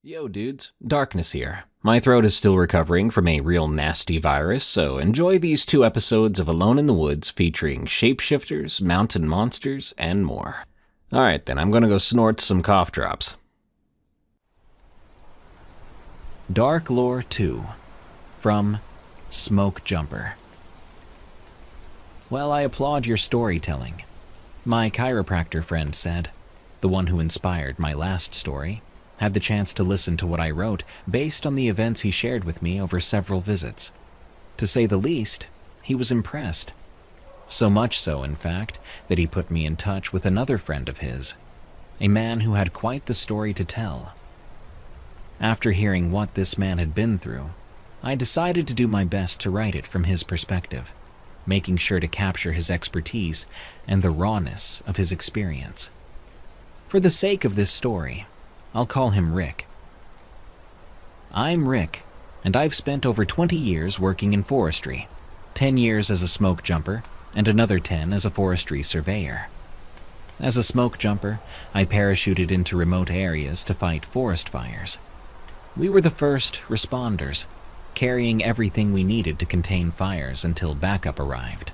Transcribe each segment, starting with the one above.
Yo dudes, Darkness here. My throat is still recovering from a real nasty virus, so enjoy these 2 episodes of Alone in the Woods featuring shapeshifters, mountain monsters, and more. Alright then, I'm gonna go snort some cough drops. Dark Lore 2 from Smoke Jumper. Well, I applaud your storytelling. My chiropractor friend said, the one who inspired my last story, had the chance to listen to what I wrote based on the events he shared with me over several visits. To say the least, he was impressed. So much so, in fact, that he put me in touch with another friend of his, a man who had quite the story to tell. After hearing what this man had been through, I decided to do my best to write it from his perspective, making sure to capture his expertise and the rawness of his experience. For the sake of this story, I'll call him Rick. I'm Rick, and I've spent over 20 years working in forestry, 10 years as a smoke jumper, and another 10 as a forestry surveyor. As a smoke jumper, I parachuted into remote areas to fight forest fires. We were the first responders, carrying everything we needed to contain fires until backup arrived.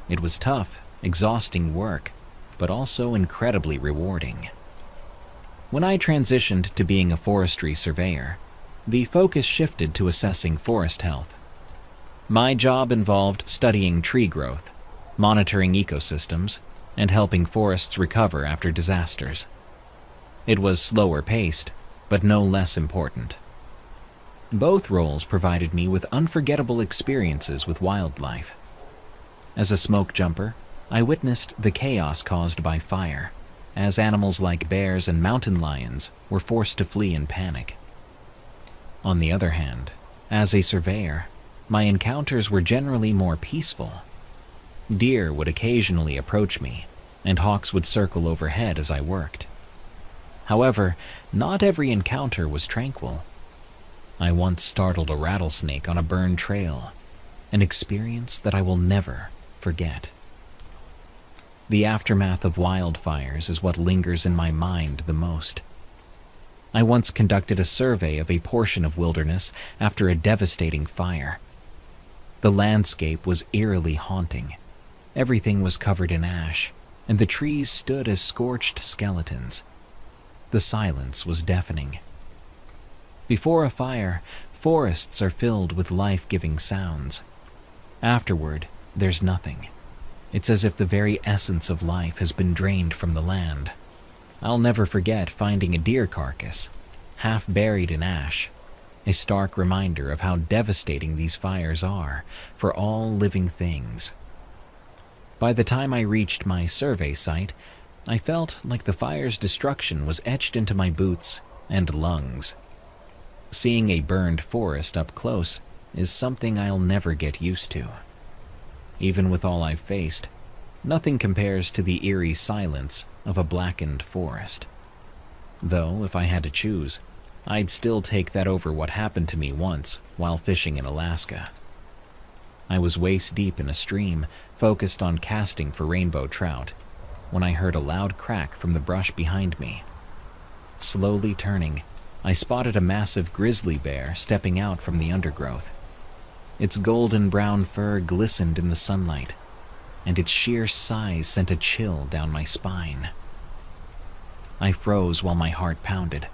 It was tough, exhausting work, but also incredibly rewarding. When I transitioned to being a forestry surveyor, the focus shifted to assessing forest health. My job involved studying tree growth, monitoring ecosystems, and helping forests recover after disasters. It was slower paced, but no less important. Both roles provided me with unforgettable experiences with wildlife. As a smoke jumper, I witnessed the chaos caused by fire, as animals like bears and mountain lions were forced to flee in panic. On the other hand, as a surveyor, my encounters were generally more peaceful. Deer would occasionally approach me, and hawks would circle overhead as I worked. However, not every encounter was tranquil. I once startled a rattlesnake on a burned trail, an experience that I will never forget. The aftermath of wildfires is what lingers in my mind the most. I once conducted a survey of a portion of wilderness after a devastating fire. The landscape was eerily haunting. Everything was covered in ash, and the trees stood as scorched skeletons. The silence was deafening. Before a fire, forests are filled with life-giving sounds. Afterward, there's nothing. It's as if the very essence of life has been drained from the land. I'll never forget finding a deer carcass, half buried in ash, a stark reminder of how devastating these fires are for all living things. By the time I reached my survey site, I felt like the fire's destruction was etched into my boots and lungs. Seeing a burned forest up close is something I'll never get used to. Even with all I've faced, nothing compares to the eerie silence of a blackened forest. Though, if I had to choose, I'd still take that over what happened to me once while fishing in Alaska. I was waist-deep in a stream, focused on casting for rainbow trout, when I heard a loud crack from the brush behind me. Slowly turning, I spotted a massive grizzly bear stepping out from the undergrowth. Its golden brown fur glistened in the sunlight, and its sheer size sent a chill down my spine. I froze while my heart pounded,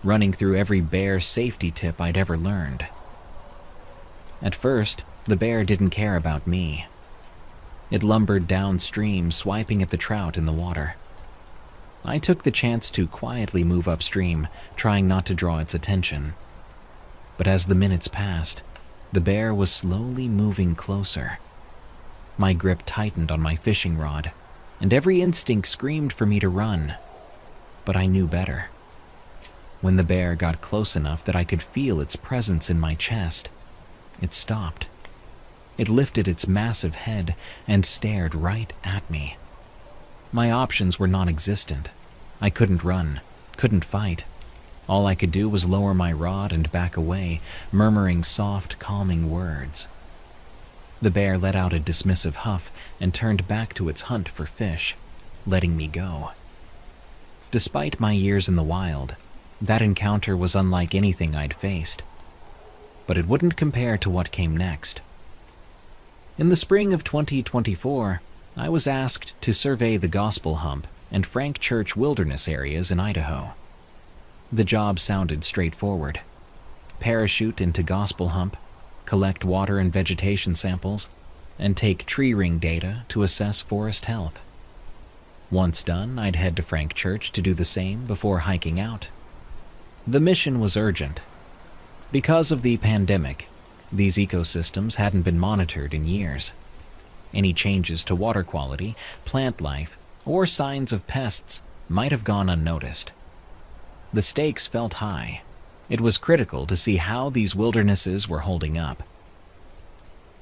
running through every bear safety tip I'd ever learned. At first, the bear didn't care about me. It lumbered downstream, swiping at the trout in the water. I took the chance to quietly move upstream, trying not to draw its attention. But as the minutes passed, the bear was slowly moving closer. My grip tightened on my fishing rod, and every instinct screamed for me to run. But I knew better. When the bear got close enough that I could feel its presence in my chest, it stopped. It lifted its massive head and stared right at me. My options were non-existent. I couldn't run, couldn't fight. All I could do was lower my rod and back away, murmuring soft, calming words. The bear let out a dismissive huff and turned back to its hunt for fish, letting me go. Despite my years in the wild, That encounter was unlike anything I'd faced, but it wouldn't compare to what came next. In the spring of 2024, I was asked to survey the Gospel Hump and Frank Church wilderness areas in Idaho. The job sounded straightforward. Parachute into Gospel Hump, collect water and vegetation samples, and take tree ring data to assess forest health. Once done, I'd head to Frank Church to do the same before hiking out. The mission was urgent. Because of the pandemic, these ecosystems hadn't been monitored in years. Any changes to water quality, plant life, or signs of pests might have gone unnoticed. The stakes felt high. It was critical to see how these wildernesses were holding up.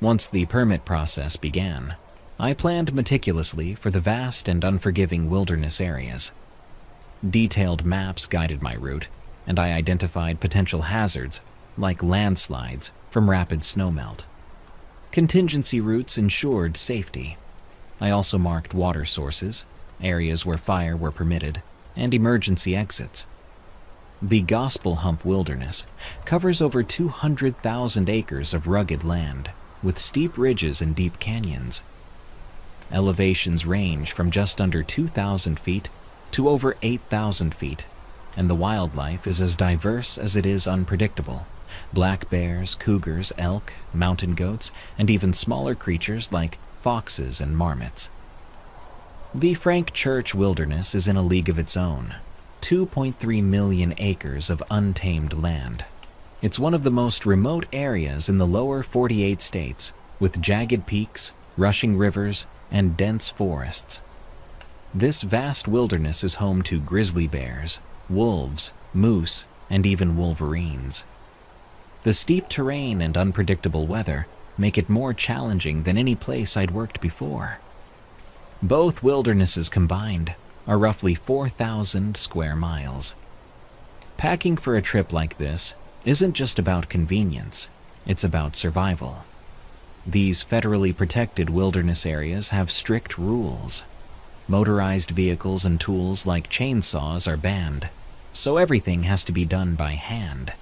Once the permit process began, I planned meticulously for the vast and unforgiving wilderness areas. Detailed maps guided my route, and I identified potential hazards like landslides from rapid snowmelt. Contingency routes ensured safety. I also marked water sources, areas where fire were permitted, and emergency exits. The Gospel Hump Wilderness covers over 200,000 acres of rugged land, with steep ridges and deep canyons. Elevations range from just under 2,000 feet to over 8,000 feet, and the wildlife is as diverse as it is unpredictable. Black bears, cougars, elk, mountain goats, and even smaller creatures like foxes and marmots. The Frank Church Wilderness is in a league of its own, 2.3 million acres of untamed land. It's one of the most remote areas in the lower 48 states, with jagged peaks, rushing rivers, and dense forests. This vast wilderness is home to grizzly bears, wolves, moose, and even wolverines. The steep terrain and unpredictable weather make it more challenging than any place I'd worked before. Both wildernesses combined are roughly 4,000 square miles. Packing for a trip like this isn't just about convenience, it's about survival. These federally protected wilderness areas have strict rules. Motorized vehicles and tools like chainsaws are banned, so everything has to be done by hand.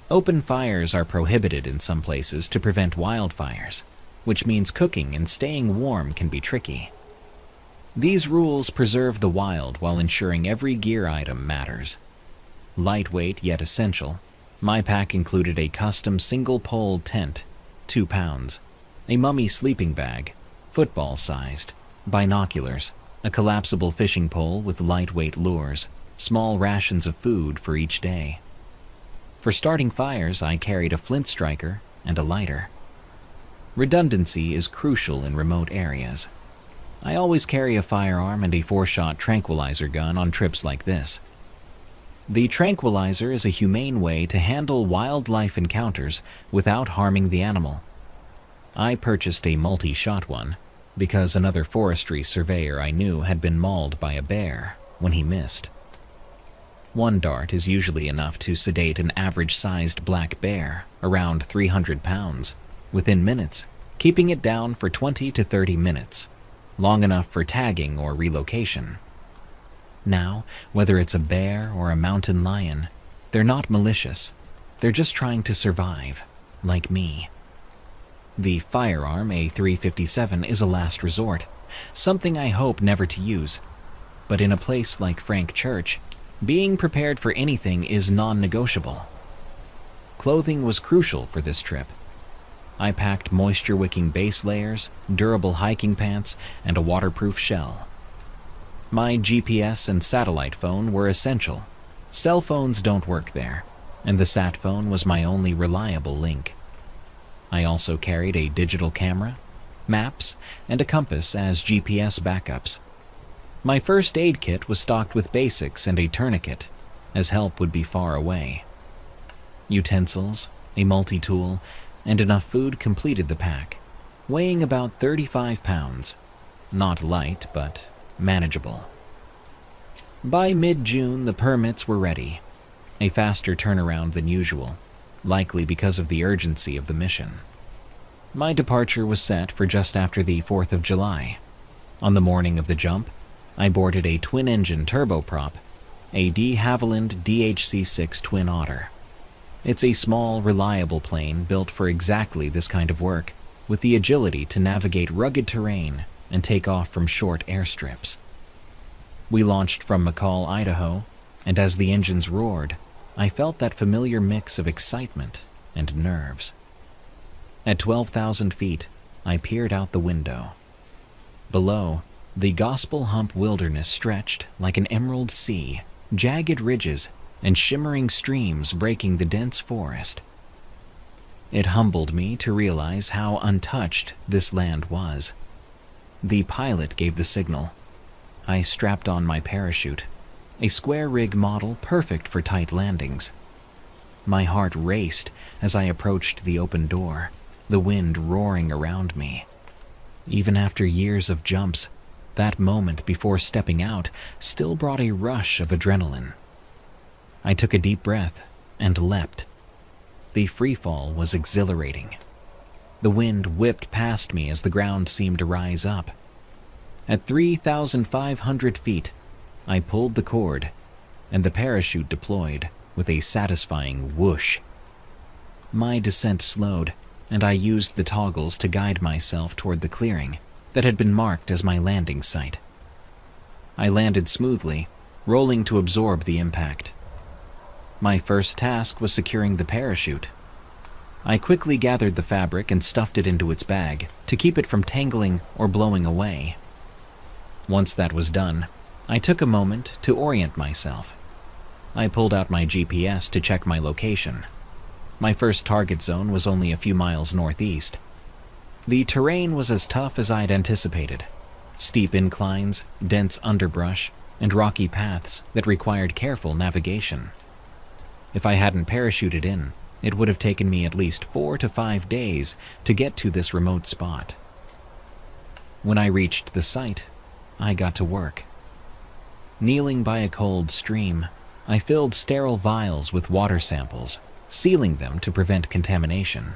Open fires are prohibited in some places to prevent wildfires, which means cooking and staying warm can be tricky. These rules preserve the wild while ensuring every gear item matters. Lightweight yet essential, my pack included a custom single-pole tent, 2 pounds, a mummy sleeping bag, football-sized, binoculars, a collapsible fishing pole with lightweight lures, small rations of food for each day. For starting fires, I carried a flint striker and a lighter. Redundancy is crucial in remote areas. I always carry a firearm and a 4-shot tranquilizer gun on trips like this. The tranquilizer is a humane way to handle wildlife encounters without harming the animal. I purchased a multi-shot one because another forestry surveyor I knew had been mauled by a bear when he missed. One dart is usually enough to sedate an average-sized black bear, around 300 pounds, within minutes, keeping it down for 20 to 30 minutes, long enough for tagging or relocation. Now, whether it's a bear or a mountain lion, they're not malicious. They're just trying to survive, like me. The firearm, a .357, is a last resort, something I hope never to use. But in a place like Frank Church, being prepared for anything is non-negotiable. Clothing was crucial for this trip. I packed moisture-wicking base layers, durable hiking pants, and a waterproof shell. My GPS and satellite phone were essential. Cell phones don't work there, and the sat phone was my only reliable link. I also carried a digital camera, maps, and a compass as GPS backups. My first aid kit was stocked with basics and a tourniquet, as help would be far away. Utensils, a multi-tool, and enough food completed the pack, weighing about 35 pounds. Not light, but manageable. By mid-June, the permits were ready, a faster turnaround than usual, likely because of the urgency of the mission. My departure was set for just after the 4th of July. On the morning of the jump, I boarded a twin-engine turboprop a de Havilland DHC-6 Twin Otter. It's a small, reliable plane built for exactly this kind of work, with the agility to navigate rugged terrain and take off from short airstrips. We launched from McCall, Idaho, and as the engines roared, I felt that familiar mix of excitement and nerves. At 12,000 feet, I peered out the window. Below, the Gospel Hump wilderness stretched like an emerald sea, jagged ridges and shimmering streams breaking the dense forest. It humbled me to realize how untouched this land was. The pilot gave the signal. I strapped on my parachute, a square rig model perfect for tight landings. My heart raced as I approached the open door, the wind roaring around me. Even after years of jumps, that moment before stepping out still brought a rush of adrenaline. I took a deep breath and leapt. The freefall was exhilarating. The wind whipped past me as the ground seemed to rise up. At 3,500 feet, I pulled the cord, and the parachute deployed with a satisfying whoosh. My descent slowed, and I used the toggles to guide myself toward the clearing that had been marked as my landing site. I landed smoothly, rolling to absorb the impact. My first task was securing the parachute. I quickly gathered the fabric and stuffed it into its bag to keep it from tangling or blowing away. Once that was done, I took a moment to orient myself. I pulled out my GPS to check my location. My first target zone was only a few miles northeast. The terrain was as tough as I'd anticipated. Steep inclines, dense underbrush, and rocky paths that required careful navigation. If I hadn't parachuted in, it would have taken me at least 4 to 5 days to get to this remote spot. When I reached the site, I got to work. Kneeling by a cold stream, I filled sterile vials with water samples, sealing them to prevent contamination.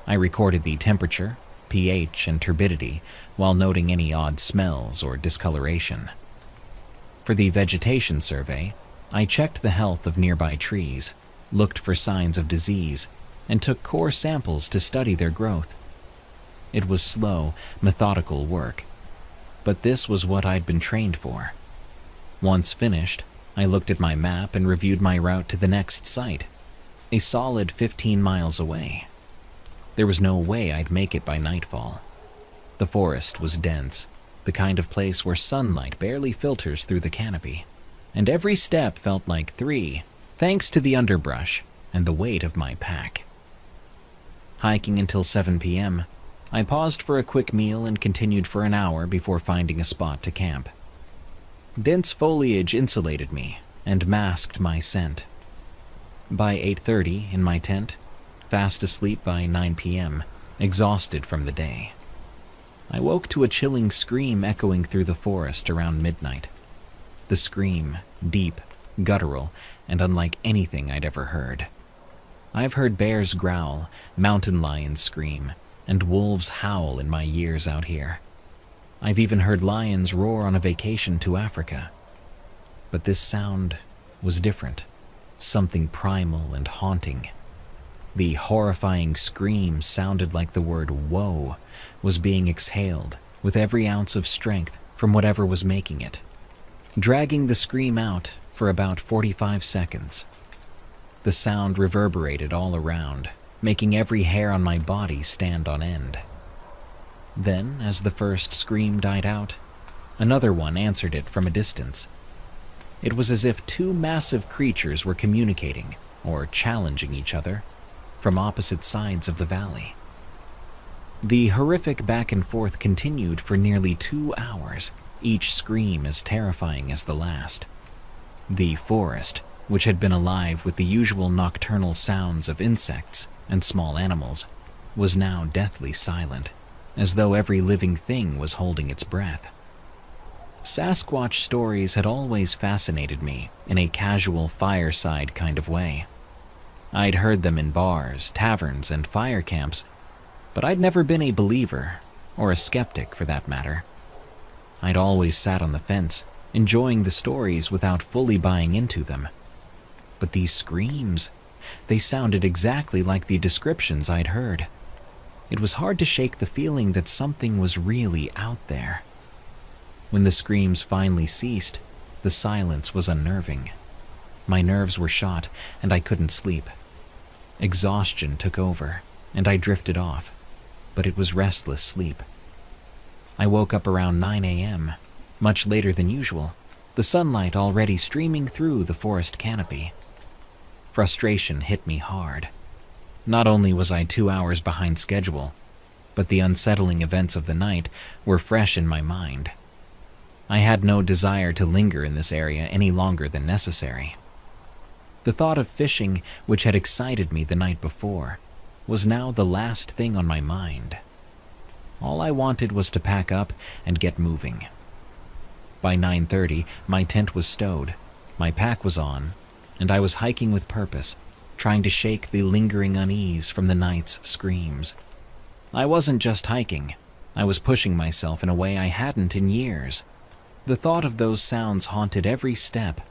I recorded the temperature, pH, and turbidity while noting any odd smells or discoloration. For the vegetation survey, I checked the health of nearby trees, looked for signs of disease, and took core samples to study their growth. It was slow, methodical work, but this was what I'd been trained for. Once finished, I looked at my map and reviewed my route to the next site, a solid 15 miles away. There was no way I'd make it by nightfall. The forest was dense, the kind of place where sunlight barely filters through the canopy, and every step felt like 3, thanks to the underbrush and the weight of my pack. Hiking until 7 p.m., I paused for a quick meal and continued for an hour before finding a spot to camp. Dense foliage insulated me and masked my scent. By 8:30 in my tent, fast asleep by 9 p.m., exhausted from the day. I woke to a chilling scream echoing through the forest around midnight. The scream, deep, guttural, and unlike anything I'd ever heard. I've heard bears growl, mountain lions scream, and wolves howl in my years out here. I've even heard lions roar on a vacation to Africa. But this sound was different, something primal and haunting. The horrifying scream sounded like the word "woe" was being exhaled with every ounce of strength from whatever was making it, dragging the scream out for about 45 seconds. The sound reverberated all around, making every hair on my body stand on end. Then, as the first scream died out, another one answered it from a distance. It was as if 2 massive creatures were communicating or challenging each other from opposite sides of the valley. The horrific back and forth continued for nearly 2 hours, each scream as terrifying as the last. The forest, which had been alive with the usual nocturnal sounds of insects and small animals, was now deathly silent, as though every living thing was holding its breath. Sasquatch stories had always fascinated me in a casual fireside kind of way. I'd heard them in bars, taverns, and fire camps, but I'd never been a believer, or a skeptic for that matter. I'd always sat on the fence, enjoying the stories without fully buying into them. But these screams, they sounded exactly like the descriptions I'd heard. It was hard to shake the feeling that something was really out there. When the screams finally ceased, the silence was unnerving. My nerves were shot, and I couldn't sleep. Exhaustion took over, and I drifted off, but it was restless sleep. I woke up around 9 a.m., much later than usual, the sunlight already streaming through the forest canopy. Frustration hit me hard. Not only was I 2 hours behind schedule, but the unsettling events of the night were fresh in my mind. I had no desire to linger in this area any longer than necessary. The thought of fishing, which had excited me the night before, was now the last thing on my mind. All I wanted was to pack up and get moving. By 9:30, my tent was stowed, my pack was on, and I was hiking with purpose, trying to shake the lingering unease from the night's screams. I wasn't just hiking, I was pushing myself in a way I hadn't in years. The thought of those sounds haunted every step.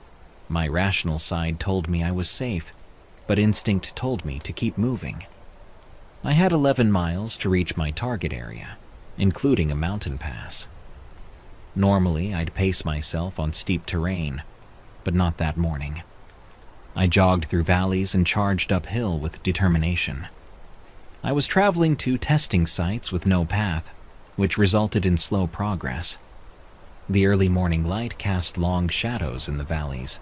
My rational side told me I was safe, but instinct told me to keep moving. I had 11 miles to reach my target area, including a mountain pass. Normally, I'd pace myself on steep terrain, but not that morning. I jogged through valleys and charged uphill with determination. I was traveling to testing sites with no path, which resulted in slow progress. The early morning light cast long shadows in the valleys,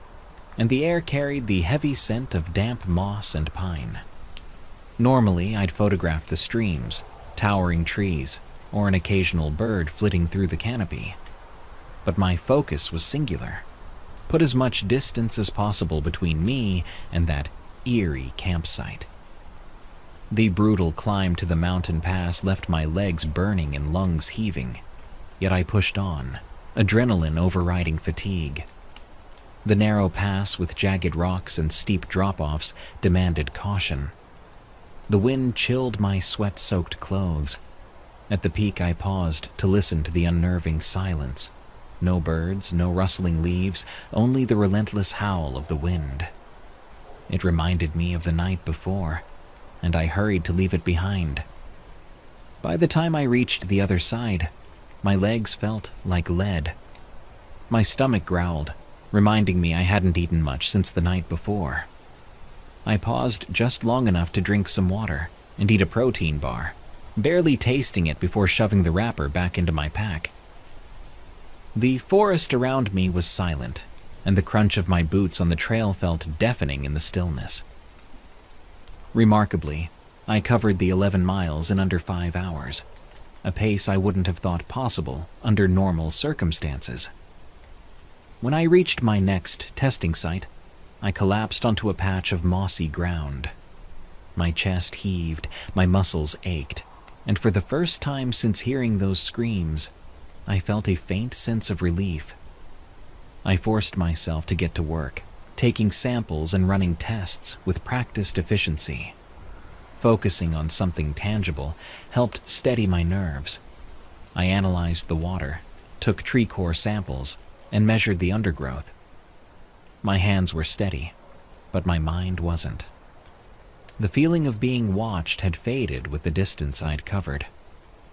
and the air carried the heavy scent of damp moss and pine. Normally, I'd photograph the streams, towering trees, or an occasional bird flitting through the canopy. But my focus was singular. Put as much distance as possible between me and that eerie campsite. The brutal climb to the mountain pass left my legs burning and lungs heaving, yet I pushed on, adrenaline overriding fatigue. The narrow pass with jagged rocks and steep drop-offs demanded caution. The wind chilled my sweat-soaked clothes. At the peak, I paused to listen to the unnerving silence. No birds, no rustling leaves, only the relentless howl of the wind. It reminded me of the night before, and I hurried to leave it behind. By the time I reached the other side, my legs felt like lead. My stomach growled, reminding me I hadn't eaten much since the night before. I paused just long enough to drink some water and eat a protein bar, barely tasting it before shoving the wrapper back into my pack. The forest around me was silent, and the crunch of my boots on the trail felt deafening in the stillness. Remarkably, I covered the 11 miles in under 5 hours, a pace I wouldn't have thought possible under normal circumstances. When I reached my next testing site, I collapsed onto a patch of mossy ground. My chest heaved, my muscles ached, and for the first time since hearing those screams, I felt a faint sense of relief. I forced myself to get to work, taking samples and running tests with practiced efficiency. Focusing on something tangible helped steady my nerves. I analyzed the water, took tree core samples, and measured the undergrowth. My hands were steady, but my mind wasn't. The feeling of being watched had faded with the distance I'd covered,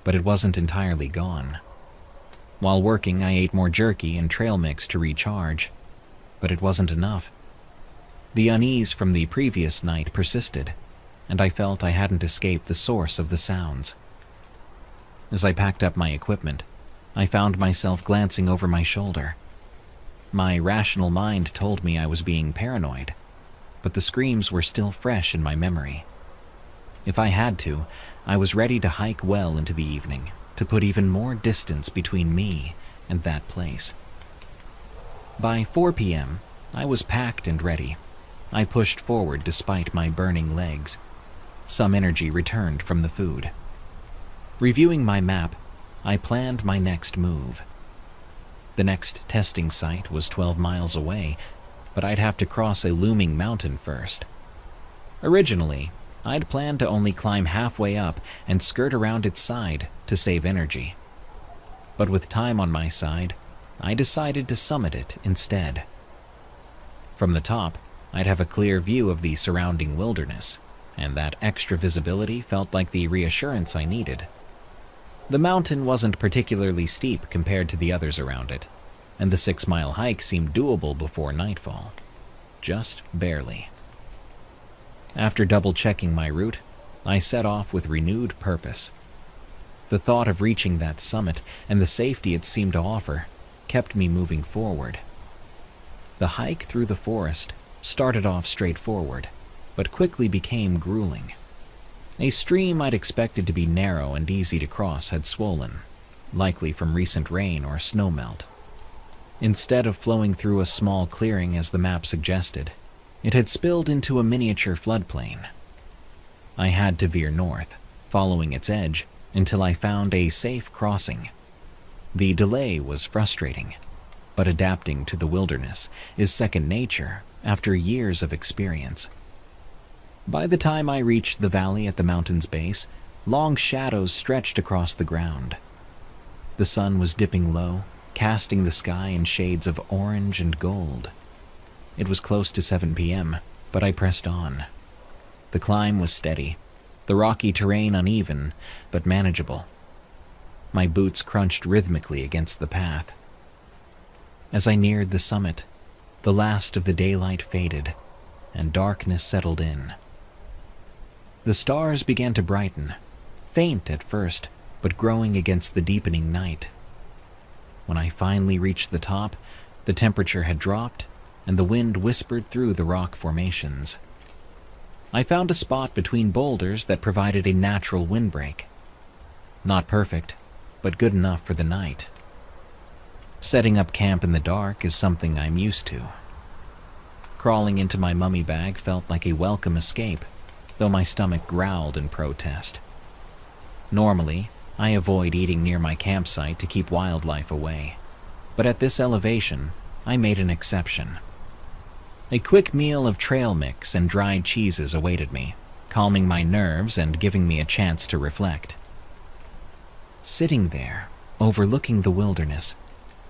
but it wasn't entirely gone. While working, I ate more jerky and trail mix to recharge, but it wasn't enough. The unease from the previous night persisted, and I felt I hadn't escaped the source of the sounds. As I packed up my equipment, I found myself glancing over my shoulder. My rational mind told me I was being paranoid, but the screams were still fresh in my memory. If I had to, I was ready to hike well into the evening, to put even more distance between me and that place. By 4 p.m., I was packed and ready. I pushed forward despite my burning legs. Some energy returned from the food. Reviewing my map, I planned my next move. The next testing site was 12 miles away, but I'd have to cross a looming mountain first. Originally, I'd planned to only climb halfway up and skirt around its side to save energy. But with time on my side, I decided to summit it instead. From the top, I'd have a clear view of the surrounding wilderness, and that extra visibility felt like the reassurance I needed. The mountain wasn't particularly steep compared to the others around it, and the 6-mile hike seemed doable before nightfall. Just barely. After double-checking my route, I set off with renewed purpose. The thought of reaching that summit and the safety it seemed to offer kept me moving forward. The hike through the forest started off straightforward, but quickly became grueling. A stream I'd expected to be narrow and easy to cross had swollen, likely from recent rain or snowmelt. Instead of flowing through a small clearing as the map suggested, it had spilled into a miniature floodplain. I had to veer north, following its edge, until I found a safe crossing. The delay was frustrating, but adapting to the wilderness is second nature after years of experience. By the time I reached the valley at the mountain's base, long shadows stretched across the ground. The sun was dipping low, casting the sky in shades of orange and gold. It was close to 7 p.m., but I pressed on. The climb was steady, the rocky terrain uneven, but manageable. My boots crunched rhythmically against the path. As I neared the summit, the last of the daylight faded, and darkness settled in. The stars began to brighten, faint at first, but growing against the deepening night. When I finally reached the top, the temperature had dropped, and the wind whispered through the rock formations. I found a spot between boulders that provided a natural windbreak. Not perfect, but good enough for the night. Setting up camp in the dark is something I'm used to. Crawling into my mummy bag felt like a welcome escape, though my stomach growled in protest. Normally, I avoid eating near my campsite to keep wildlife away, but at this elevation, I made an exception. A quick meal of trail mix and dried cheeses awaited me, calming my nerves and giving me a chance to reflect. Sitting there, overlooking the wilderness,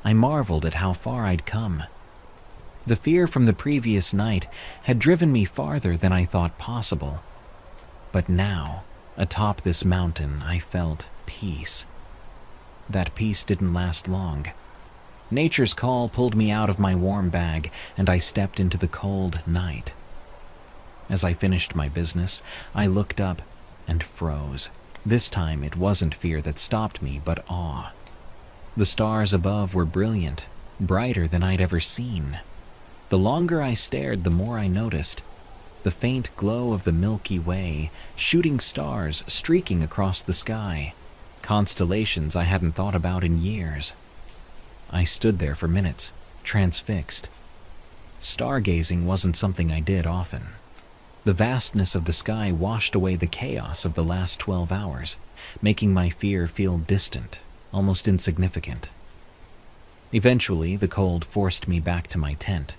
I marveled at how far I'd come. The fear from the previous night had driven me farther than I thought possible. But now, atop this mountain, I felt peace. That peace didn't last long. Nature's call pulled me out of my warm bag, and I stepped into the cold night. As I finished my business, I looked up and froze. This time it wasn't fear that stopped me, but awe. The stars above were brilliant, brighter than I'd ever seen. The longer I stared, the more I noticed. The faint glow of the Milky Way, shooting stars streaking across the sky. Constellations I hadn't thought about in years. I stood there for minutes, transfixed. Stargazing wasn't something I did often. The vastness of the sky washed away the chaos of the last 12 hours, making my fear feel distant, almost insignificant. Eventually, the cold forced me back to my tent.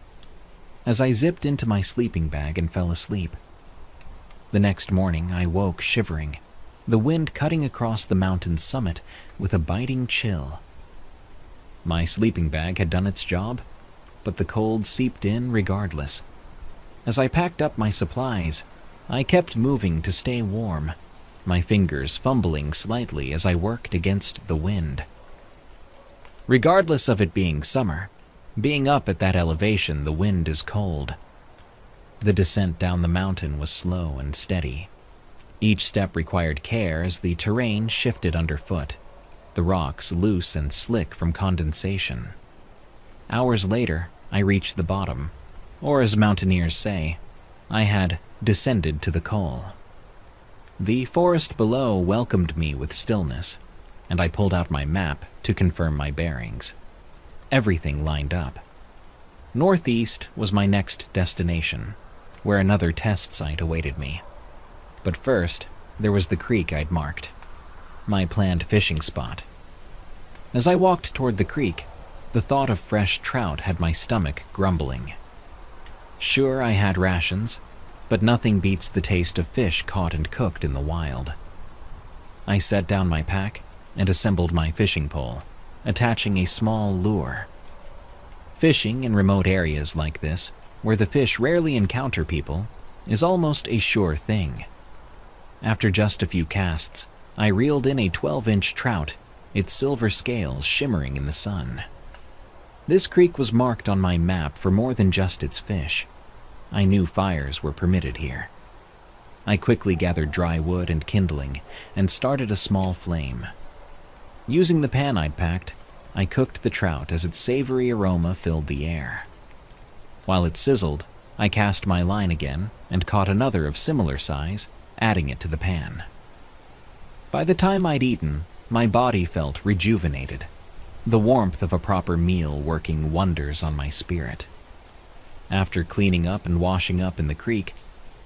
As I zipped into my sleeping bag and fell asleep. The next morning, I woke shivering, the wind cutting across the mountain's summit with a biting chill. My sleeping bag had done its job, but the cold seeped in regardless. As I packed up my supplies, I kept moving to stay warm, my fingers fumbling slightly as I worked against the wind. Regardless of it being summer, being up at that elevation, the wind is cold. The descent down the mountain was slow and steady. Each step required care as the terrain shifted underfoot, the rocks loose and slick from condensation. Hours later, I reached the bottom, or as mountaineers say, I had descended to the col. The forest below welcomed me with stillness, and I pulled out my map to confirm my bearings. Everything lined up. Northeast was my next destination, where another test site awaited me. But first, there was the creek I'd marked, my planned fishing spot. As I walked toward the creek, the thought of fresh trout had my stomach grumbling. Sure, I had rations, but nothing beats the taste of fish caught and cooked in the wild. I set down my pack and assembled my fishing pole, attaching a small lure Fishing in remote areas like this, where the fish rarely encounter people, is almost a sure thing. After just a few casts, I reeled in a 12-inch trout, its silver scales shimmering in the sun. This creek was marked on my map for more than just its fish. I knew fires were permitted here. I quickly gathered dry wood and kindling and started a small flame. Using the pan I'd packed, I cooked the trout as its savory aroma filled the air. While it sizzled, I cast my line again and caught another of similar size, adding it to the pan. By the time I'd eaten, my body felt rejuvenated, the warmth of a proper meal working wonders on my spirit. After cleaning up and washing up in the creek,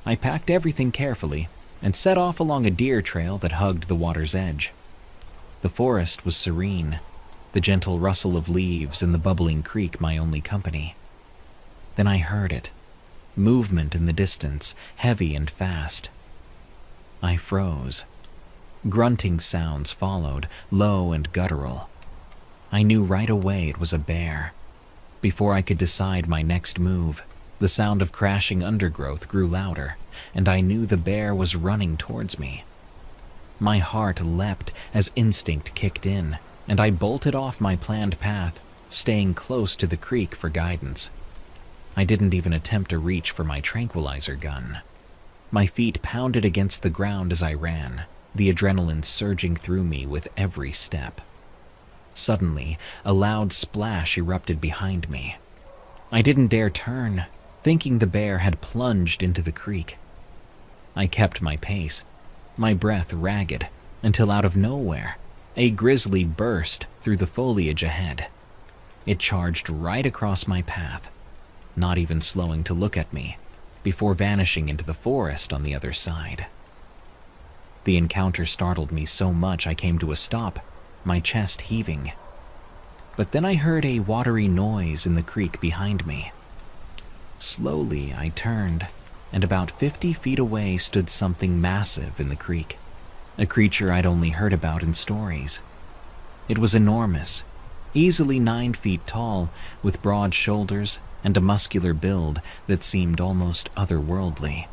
I packed everything carefully and set off along a deer trail that hugged the water's edge. The forest was serene, the gentle rustle of leaves and the bubbling creek my only company. Then I heard it, movement in the distance, heavy and fast. I froze. Grunting sounds followed, low and guttural. I knew right away it was a bear. Before I could decide my next move, the sound of crashing undergrowth grew louder, and I knew the bear was running towards me. My heart leapt as instinct kicked in, and I bolted off my planned path, staying close to the creek for guidance. I didn't even attempt to reach for my tranquilizer gun. My feet pounded against the ground as I ran, the adrenaline surging through me with every step. Suddenly, a loud splash erupted behind me. I didn't dare turn, thinking the bear had plunged into the creek. I kept my pace, my breath ragged, until out of nowhere, a grizzly burst through the foliage ahead. It charged right across my path, not even slowing to look at me, before vanishing into the forest on the other side. The encounter startled me so much I came to a stop, my chest heaving. But then I heard a watery noise in the creek behind me. Slowly I turned, and about 50 feet away stood something massive in the creek, a creature I'd only heard about in stories. It was enormous, easily 9 feet tall, with broad shoulders and a muscular build that seemed almost otherworldly.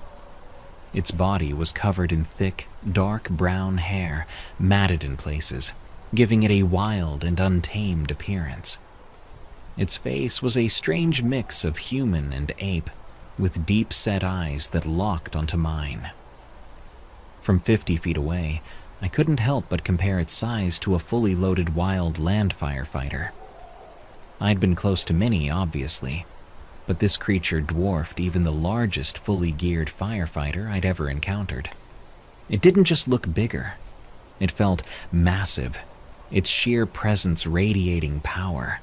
Its body was covered in thick, dark brown hair, matted in places, giving it a wild and untamed appearance. Its face was a strange mix of human and ape, with deep-set eyes that locked onto mine. From 50 feet away, I couldn't help but compare its size to a fully loaded wild land firefighter. I'd been close to many, obviously, but this creature dwarfed even the largest fully geared firefighter I'd ever encountered. It didn't just look bigger. It felt massive, its sheer presence radiating power.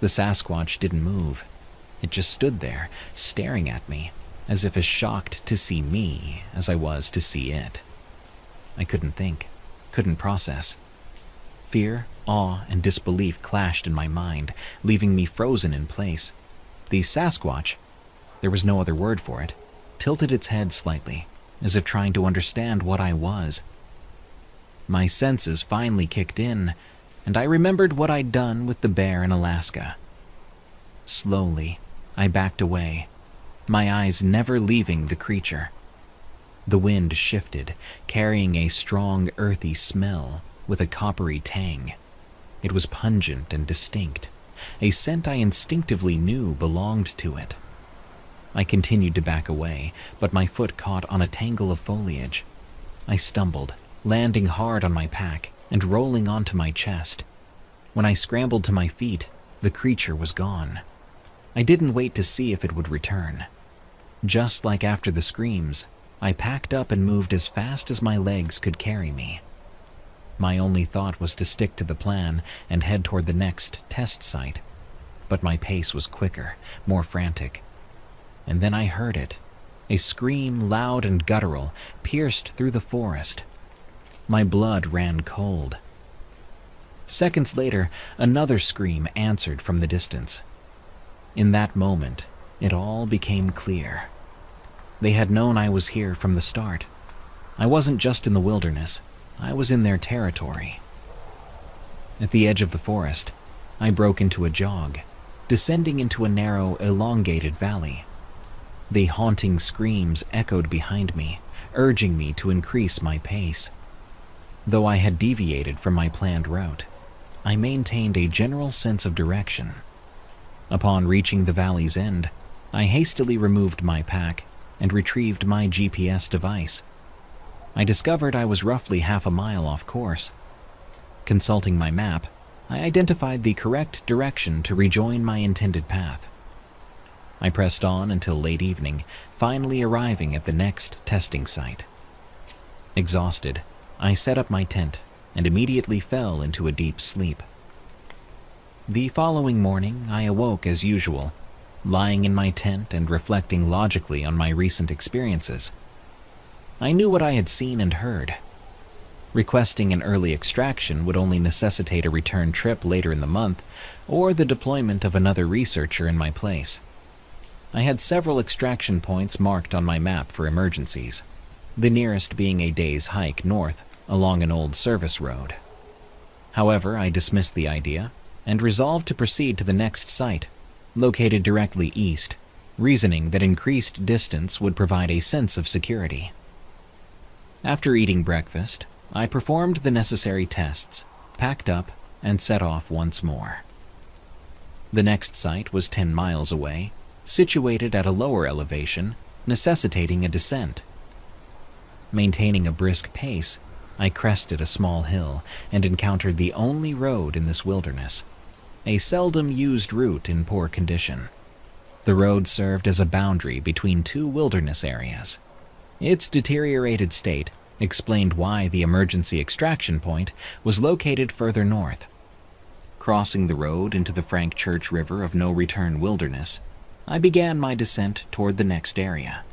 The Sasquatch didn't move. It just stood there, staring at me, as if as shocked to see me as I was to see it. I couldn't think, couldn't process. Fear, awe, and disbelief clashed in my mind, leaving me frozen in place. The Sasquatch, there was no other word for it, tilted its head slightly, as if trying to understand what I was. My senses finally kicked in, and I remembered what I'd done with the bear in Alaska. Slowly, I backed away, my eyes never leaving the creature. The wind shifted, carrying a strong, earthy smell with a coppery tang. It was pungent and distinct, a scent I instinctively knew belonged to it. I continued to back away, but my foot caught on a tangle of foliage. I stumbled, landing hard on my pack and rolling onto my chest. When I scrambled to my feet, the creature was gone. I didn't wait to see if it would return. Just like after the screams, I packed up and moved as fast as my legs could carry me. My only thought was to stick to the plan and head toward the next test site. But my pace was quicker, more frantic. And then I heard it. A scream, loud and guttural, pierced through the forest. My blood ran cold. Seconds later, another scream answered from the distance. In that moment, it all became clear. They had known I was here from the start. I wasn't just in the wilderness, I was in their territory. At the edge of the forest, I broke into a jog. descending into a narrow, elongated valley. The haunting screams echoed behind me, urging me to increase my pace. Though I had deviated from my planned route, I maintained a general sense of direction. Upon reaching the valley's end, I hastily removed my pack and retrieved my GPS device. I discovered I was roughly half a mile off course. Consulting my map, I identified the correct direction to rejoin my intended path. I pressed on until late evening, finally arriving at the next testing site. Exhausted, I set up my tent and immediately fell into a deep sleep. The following morning, I awoke as usual, lying in my tent and reflecting logically on my recent experiences. I knew what I had seen and heard. Requesting an early extraction would only necessitate a return trip later in the month or the deployment of another researcher in my place. I had several extraction points marked on my map for emergencies, the nearest being a day's hike north along an old service road. However, I dismissed the idea and resolved to proceed to the next site, located directly east, reasoning that increased distance would provide a sense of security. After eating breakfast, I performed the necessary tests, packed up, and set off once more. The next site was 10 miles away, situated at a lower elevation, necessitating a descent. Maintaining a brisk pace, I crested a small hill and encountered the only road in this wilderness, a seldom used route in poor condition. The road served as a boundary between two wilderness areas. Its deteriorated state explained why the emergency extraction point was located further north. Crossing the road into the Frank Church River of No Return wilderness, I began my descent toward the next area.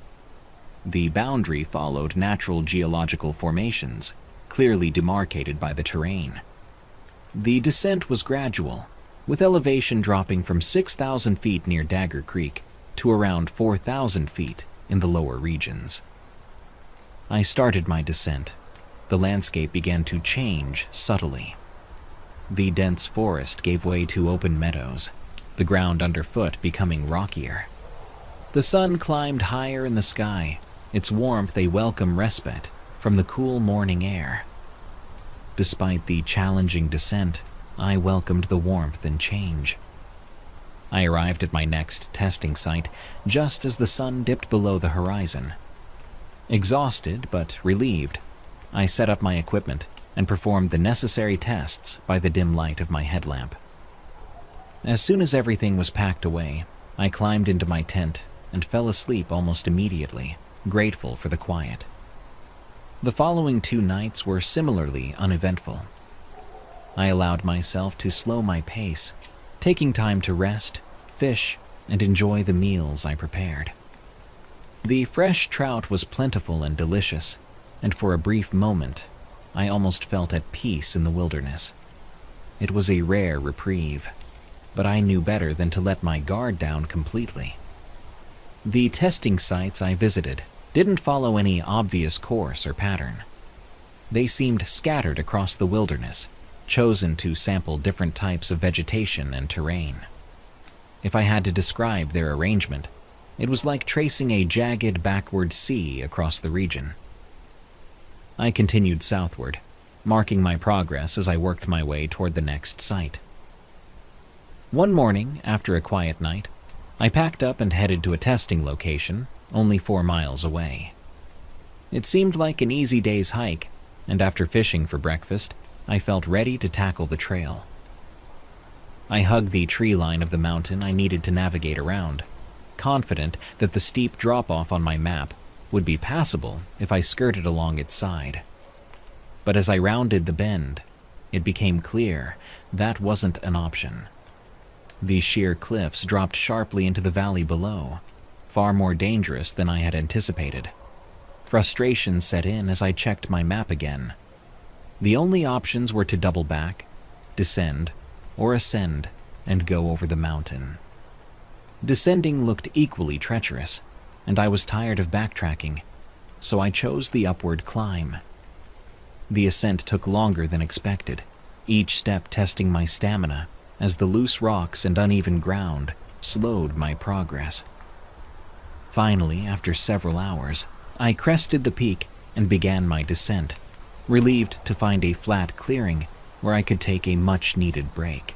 The boundary followed natural geological formations, clearly demarcated by the terrain. The descent was gradual, with elevation dropping from 6,000 feet near Dagger Creek to around 4,000 feet in the lower regions. I started my descent. The landscape began to change subtly. The dense forest gave way to open meadows, the ground underfoot becoming rockier. The sun climbed higher in the sky, its warmth a welcome respite from the cool morning air. Despite the challenging descent, I welcomed the warmth and change. I arrived at my next testing site just as the sun dipped below the horizon. Exhausted but relieved, I set up my equipment and performed the necessary tests by the dim light of my headlamp. As soon as everything was packed away, I climbed into my tent and fell asleep almost immediately, grateful for the quiet. The following 2 nights were similarly uneventful. I allowed myself to slow my pace, taking time to rest, fish, and enjoy the meals I prepared. The fresh trout was plentiful and delicious, and for a brief moment, I almost felt at peace in the wilderness. It was a rare reprieve, but I knew better than to let my guard down completely. The testing sites I visited didn't follow any obvious course or pattern. They seemed scattered across the wilderness, chosen to sample different types of vegetation and terrain. If I had to describe their arrangement, it was like tracing a jagged backward sea across the region. I continued southward, marking my progress as I worked my way toward the next site. One morning, after a quiet night, I packed up and headed to a testing location only 4 miles away. It seemed like an easy day's hike, and after fishing for breakfast, I felt ready to tackle the trail. I hugged the tree line of the mountain I needed to navigate around, confident that the steep drop-off on my map would be passable if I skirted along its side. But as I rounded the bend, it became clear that wasn't an option. The sheer cliffs dropped sharply into the valley below, far more dangerous than I had anticipated. Frustration set in as I checked my map again. The only options were to double back, descend, or ascend and go over the mountain. Descending looked equally treacherous, and I was tired of backtracking, so I chose the upward climb. The ascent took longer than expected, each step testing my stamina as the loose rocks and uneven ground slowed my progress. Finally, after several hours, I crested the peak and began my descent, relieved to find a flat clearing where I could take a much-needed break.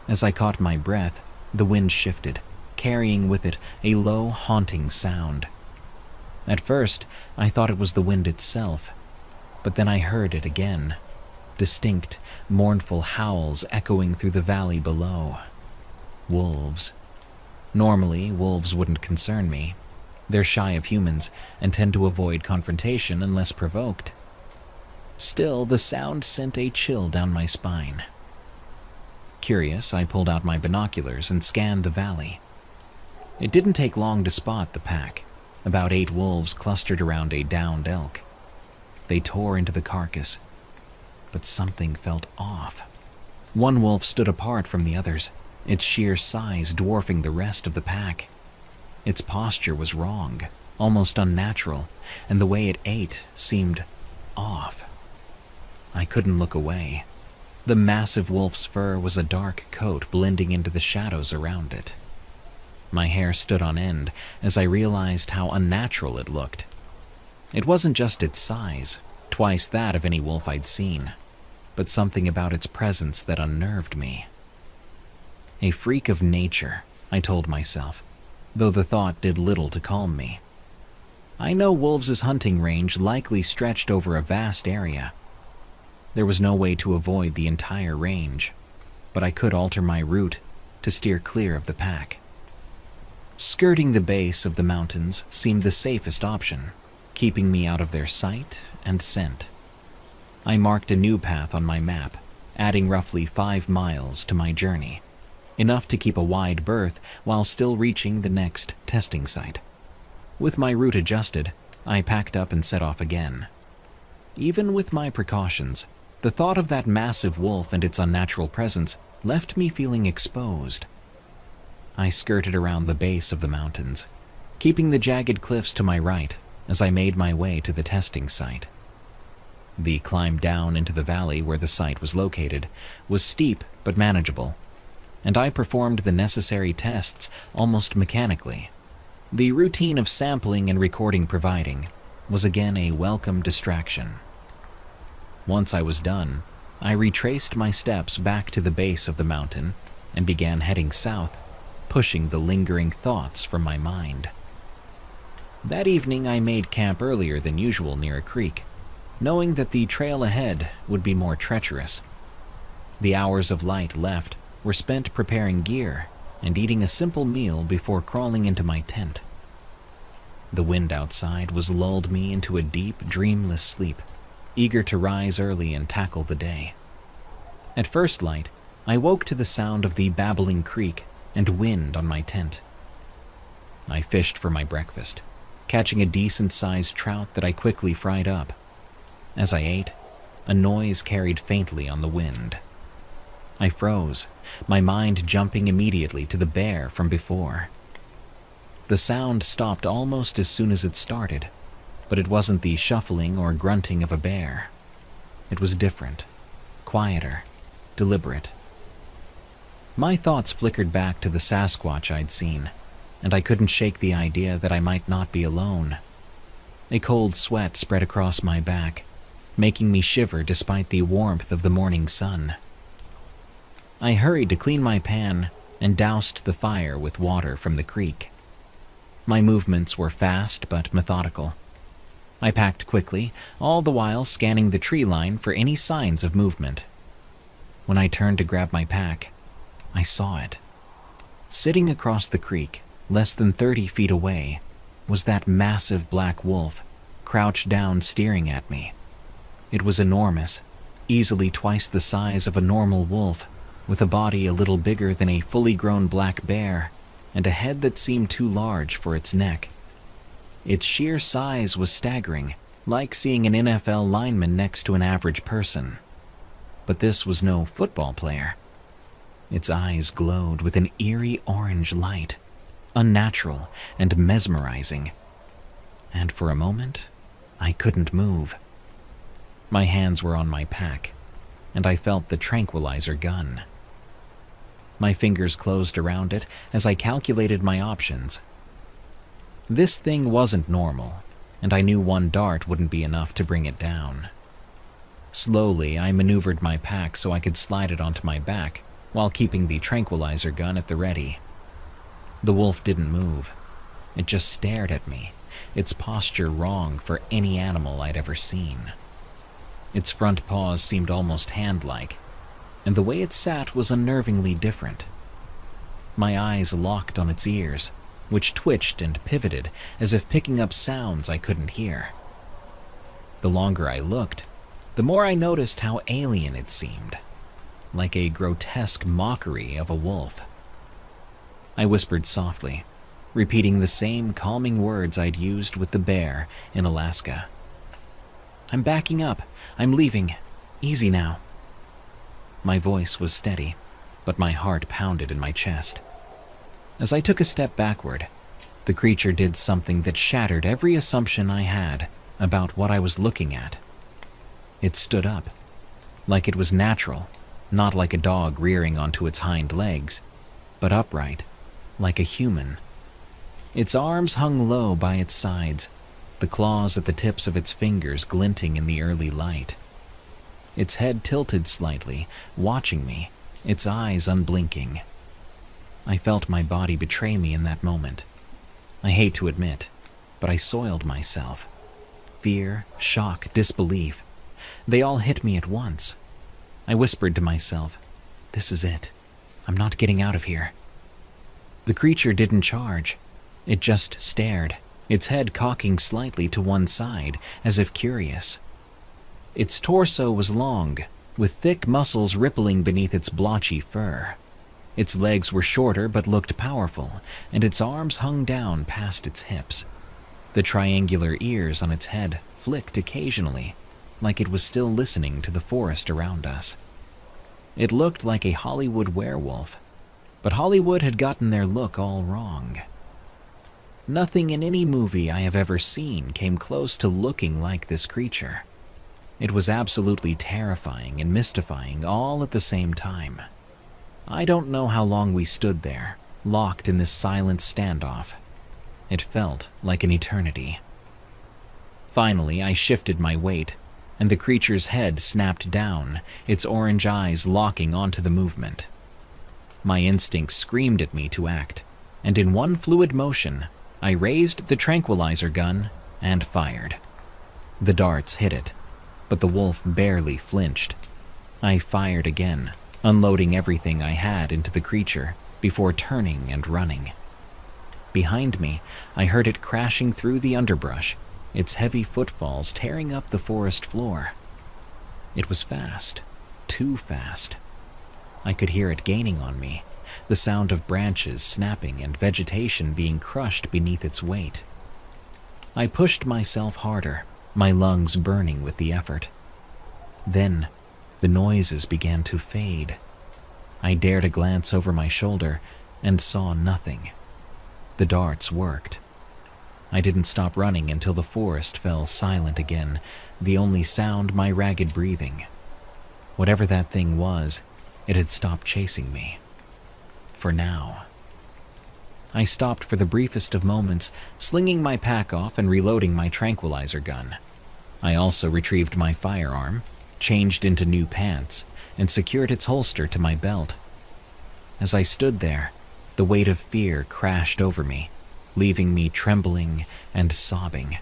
As I caught my breath, the wind shifted, carrying with it a low, haunting sound. At first, I thought it was the wind itself, but then I heard it again, distinct, mournful howls echoing through the valley below. Wolves. Normally, wolves wouldn't concern me. They're shy of humans and tend to avoid confrontation unless provoked. Still, the sound sent a chill down my spine. Curious, I pulled out my binoculars and scanned the valley. It didn't take long to spot the pack, about 8 wolves clustered around a downed elk. They tore into the carcass, but something felt off. One wolf stood apart from the others, its sheer size dwarfing the rest of the pack. Its posture was wrong, almost unnatural, and the way it ate seemed off. I couldn't look away. The massive wolf's fur was a dark coat blending into the shadows around it. My hair stood on end as I realized how unnatural it looked. It wasn't just its size, twice that of any wolf I'd seen, but something about its presence that unnerved me. A freak of nature, I told myself, though the thought did little to calm me. I know wolves' hunting range likely stretched over a vast area. There was no way to avoid the entire range, but I could alter my route to steer clear of the pack. Skirting the base of the mountains seemed the safest option, keeping me out of their sight and scent. I marked a new path on my map, adding roughly 5 miles to my journey, enough to keep a wide berth while still reaching the next testing site. With my route adjusted, I packed up and set off again. Even with my precautions, the thought of that massive wolf and its unnatural presence left me feeling exposed. I skirted around the base of the mountains, keeping the jagged cliffs to my right as I made my way to the testing site. The climb down into the valley where the site was located was steep but manageable, and I performed the necessary tests almost mechanically. The routine of sampling and recording providing was again a welcome distraction. Once I was done, I retraced my steps back to the base of the mountain and began heading south, pushing the lingering thoughts from my mind. That evening I made camp earlier than usual near a creek, knowing that the trail ahead would be more treacherous. The hours of light left were spent preparing gear and eating a simple meal before crawling into my tent. The wind outside was lulled me into a deep, dreamless sleep, eager to rise early and tackle the day. At first light, I woke to the sound of the babbling creek and wind on my tent. I fished for my breakfast, catching a decent-sized trout that I quickly fried up. As I ate, a noise carried faintly on the wind. I froze, my mind jumping immediately to the bear from before. The sound stopped almost as soon as it started, but it wasn't the shuffling or grunting of a bear. It was different, quieter, deliberate. My thoughts flickered back to the Sasquatch I'd seen, and I couldn't shake the idea that I might not be alone. A cold sweat spread across my back, making me shiver despite the warmth of the morning sun. I hurried to clean my pan and doused the fire with water from the creek. My movements were fast but methodical. I packed quickly, all the while scanning the tree line for any signs of movement. When I turned to grab my pack, I saw it. Sitting across the creek, less than 30 feet away, was that massive black wolf, crouched down staring at me. It was enormous, easily twice the size of a normal wolf, with a body a little bigger than a fully grown black bear, and a head that seemed too large for its neck. Its sheer size was staggering, like seeing an NFL lineman next to an average person. But this was no football player. Its eyes glowed with an eerie orange light, unnatural and mesmerizing. And for a moment, I couldn't move. My hands were on my pack, and I felt the tranquilizer gun. My fingers closed around it as I calculated my options. This thing wasn't normal, and I knew one dart wouldn't be enough to bring it down. Slowly, I maneuvered my pack so I could slide it onto my back while keeping the tranquilizer gun at the ready. The wolf didn't move. It just stared at me, its posture wrong for any animal I'd ever seen. Its front paws seemed almost hand-like, and the way it sat was unnervingly different. My eyes locked on its ears, which twitched and pivoted as if picking up sounds I couldn't hear. The longer I looked, the more I noticed how alien it seemed, like a grotesque mockery of a wolf. I whispered softly, repeating the same calming words I'd used with the bear in Alaska. "I'm backing up. I'm leaving. Easy now." My voice was steady, but my heart pounded in my chest. As I took a step backward, the creature did something that shattered every assumption I had about what I was looking at. It stood up, like it was natural, not like a dog rearing onto its hind legs, but upright, like a human. Its arms hung low by its sides, the claws at the tips of its fingers glinting in the early light. Its head tilted slightly, watching me, its eyes unblinking. I felt my body betray me in that moment. I hate to admit, but I soiled myself. Fear, shock, disbelief, they all hit me at once. I whispered to myself, "This is it. I'm not getting out of here." The creature didn't charge. It just stared, its head cocking slightly to one side, as if curious. Its torso was long, with thick muscles rippling beneath its blotchy fur. Its legs were shorter but looked powerful, and its arms hung down past its hips. The triangular ears on its head flicked occasionally, like it was still listening to the forest around us. It looked like a Hollywood werewolf, but Hollywood had gotten their look all wrong. Nothing in any movie I have ever seen came close to looking like this creature. It was absolutely terrifying and mystifying all at the same time. I don't know how long we stood there, locked in this silent standoff. It felt like an eternity. Finally, I shifted my weight, and the creature's head snapped down, its orange eyes locking onto the movement. My instincts screamed at me to act, and in one fluid motion, I raised the tranquilizer gun and fired. The darts hit it, but the wolf barely flinched. I fired again, unloading everything I had into the creature before turning and running. Behind me, I heard it crashing through the underbrush, its heavy footfalls tearing up the forest floor. It was fast, too fast. I could hear it gaining on me, the sound of branches snapping and vegetation being crushed beneath its weight. I pushed myself harder, my lungs burning with the effort. Then, the noises began to fade. I dared a glance over my shoulder and saw nothing. The darts worked. I didn't stop running until the forest fell silent again, the only sound my ragged breathing. Whatever that thing was, it had stopped chasing me. For now. I stopped for the briefest of moments, slinging my pack off and reloading my tranquilizer gun. I also retrieved my firearm, changed into new pants, and secured its holster to my belt. As I stood there, the weight of fear crashed over me, leaving me trembling and sobbing.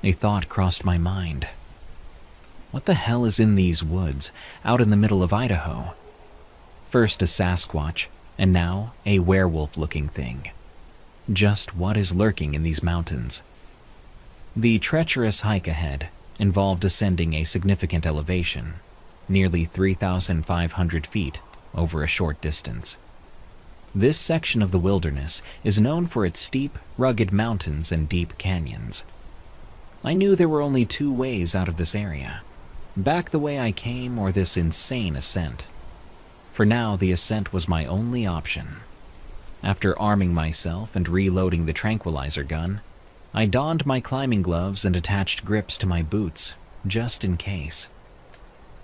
A thought crossed my mind. What the hell is in these woods, out in the middle of Idaho? First a Sasquatch, and now a werewolf-looking thing. Just what is lurking in these mountains? The treacherous hike ahead involved ascending a significant elevation, nearly 3,500 feet over a short distance. This section of the wilderness is known for its steep, rugged mountains and deep canyons. I knew there were only two ways out of this area: back the way I came or this insane ascent. For now, the ascent was my only option. After arming myself and reloading the tranquilizer gun, I donned my climbing gloves and attached grips to my boots, just in case.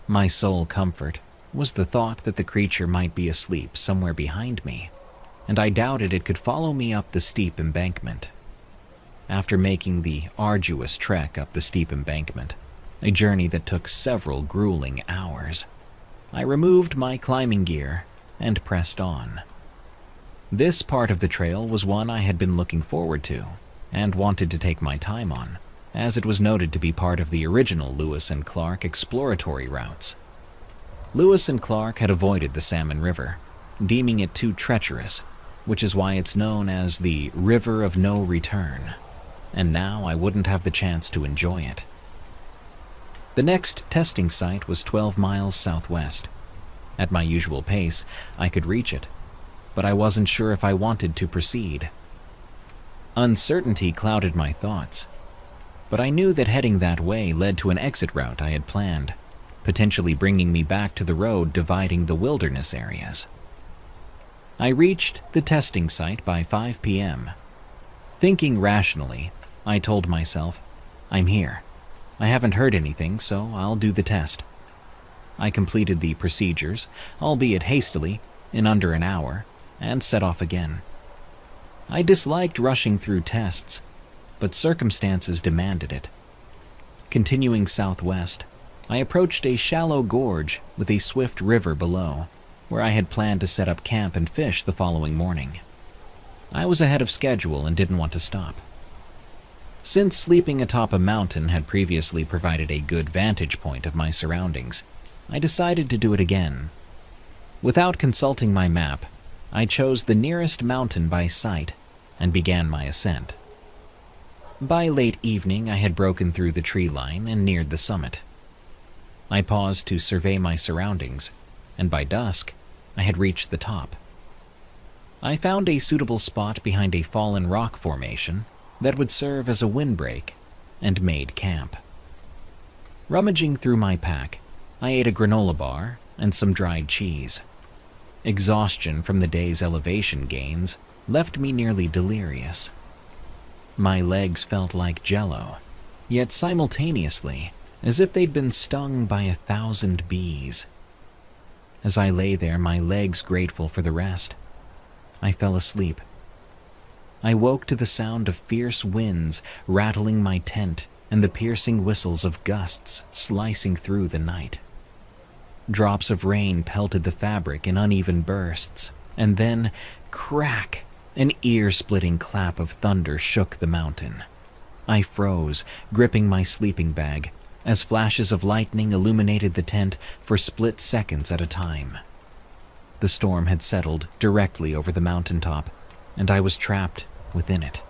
My sole comfort was the thought that the creature might be asleep somewhere behind me, and I doubted it could follow me up the steep embankment. After making the arduous trek up the steep embankment, a journey that took several grueling hours, I removed my climbing gear and pressed on. This part of the trail was one I had been looking forward to and wanted to take my time on, as it was noted to be part of the original Lewis and Clark exploratory routes. Lewis and Clark had avoided the Salmon River, deeming it too treacherous, which is why it's known as the River of No Return, and now I wouldn't have the chance to enjoy it. The next testing site was 12 miles southwest. At my usual pace, I could reach it, but I wasn't sure if I wanted to proceed. Uncertainty clouded my thoughts, but I knew that heading that way led to an exit route I had planned, potentially bringing me back to the road dividing the wilderness areas. I reached the testing site by 5 p.m. Thinking rationally, I told myself, I'm here. I haven't heard anything, so I'll do the test. I completed the procedures, albeit hastily, in under an hour, and set off again. I disliked rushing through tests, but circumstances demanded it. Continuing southwest, I approached a shallow gorge with a swift river below, where I had planned to set up camp and fish the following morning. I was ahead of schedule and didn't want to stop. Since sleeping atop a mountain had previously provided a good vantage point of my surroundings, I decided to do it again. Without consulting my map, I chose the nearest mountain by sight and began my ascent. By late evening, I had broken through the tree line and neared the summit. I paused to survey my surroundings, and by dusk, I had reached the top. I found a suitable spot behind a fallen rock formation that would serve as a windbreak and made camp. Rummaging through my pack, I ate a granola bar and some dried cheese. Exhaustion from the day's elevation gains left me nearly delirious. My legs felt like jello, yet simultaneously as if they'd been stung by 1,000 bees. As I lay there, my legs grateful for the rest, I fell asleep. I woke to the sound of fierce winds rattling my tent and the piercing whistles of gusts slicing through the night. Drops of rain pelted the fabric in uneven bursts, and then, crack, an ear-splitting clap of thunder shook the mountain. I froze, gripping my sleeping bag, as flashes of lightning illuminated the tent for split seconds at a time. The storm had settled directly over the mountaintop, and I was trapped within it.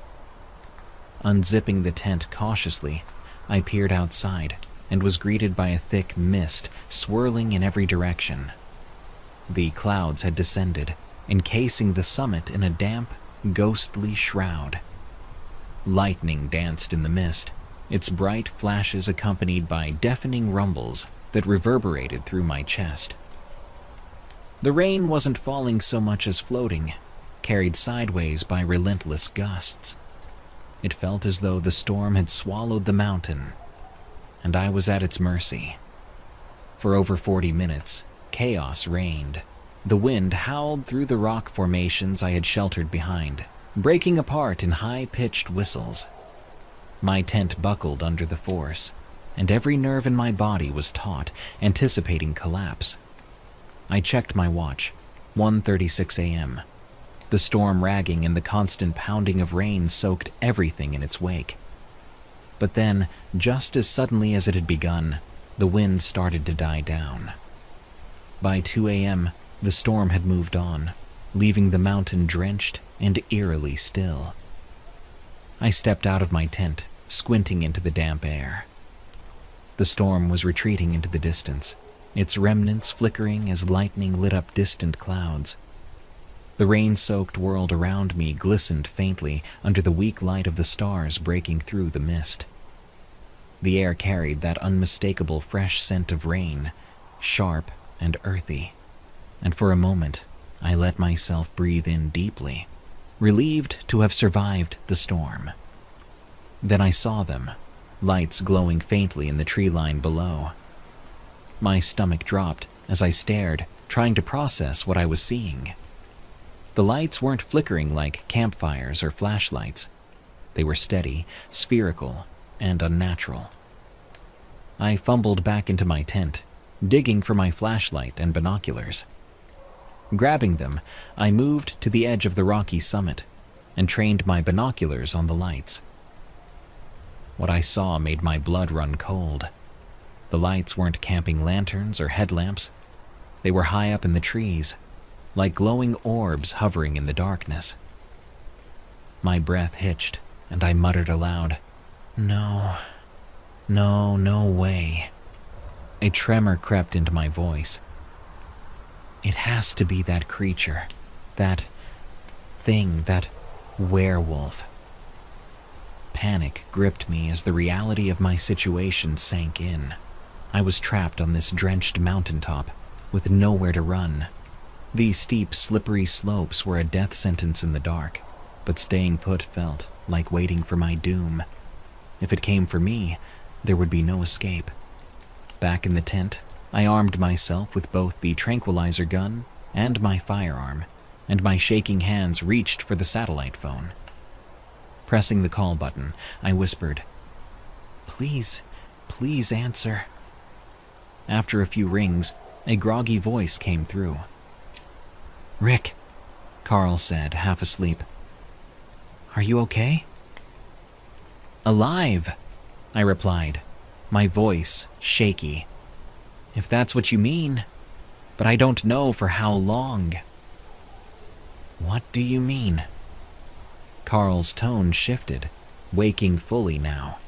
Unzipping the tent cautiously, I peered outside and was greeted by a thick mist swirling in every direction. The clouds had descended, encasing the summit in a damp, ghostly shroud. Lightning danced in the mist, its bright flashes accompanied by deafening rumbles that reverberated through my chest. The rain wasn't falling so much as floating, carried sideways by relentless gusts. It felt as though the storm had swallowed the mountain, and I was at its mercy. For over 40 minutes, chaos reigned. The wind howled through the rock formations I had sheltered behind, breaking apart in high-pitched whistles. My tent buckled under the force, and every nerve in my body was taut, anticipating collapse. I checked my watch, 1:36 a.m. The storm ragging and the constant pounding of rain soaked everything in its wake. But then, just as suddenly as it had begun, the wind started to die down. By 2 a.m., the storm had moved on, leaving the mountain drenched and eerily still. I stepped out of my tent, squinting into the damp air. The storm was retreating into the distance, its remnants flickering as lightning lit up distant clouds. The rain-soaked world around me glistened faintly under the weak light of the stars breaking through the mist. The air carried that unmistakable fresh scent of rain, sharp and earthy, and for a moment I let myself breathe in deeply, relieved to have survived the storm. Then I saw them, lights glowing faintly in the tree line below. My stomach dropped as I stared, trying to process what I was seeing. The lights weren't flickering like campfires or flashlights. They were steady, spherical, and unnatural. I fumbled back into my tent, digging for my flashlight and binoculars. Grabbing them, I moved to the edge of the rocky summit and trained my binoculars on the lights. What I saw made my blood run cold. The lights weren't camping lanterns or headlamps. They were high up in the trees, like glowing orbs hovering in the darkness. My breath hitched, and I muttered aloud, "No, no way." A tremor crept into my voice. It has to be that creature, that thing, that werewolf. Panic gripped me as the reality of my situation sank in. I was trapped on this drenched mountaintop, with nowhere to run. These steep, slippery slopes were a death sentence in the dark, but staying put felt like waiting for my doom. If it came for me, there would be no escape. Back in the tent, I armed myself with both the tranquilizer gun and my firearm, and my shaking hands reached for the satellite phone. Pressing the call button, I whispered, "Please, please answer." After a few rings, a groggy voice came through. "Rick," Carl said, half asleep. "Are you okay?" "Alive," I replied, my voice shaky. "If that's what you mean, but I don't know for how long." "What do you mean?" Carl's tone shifted, waking fully now.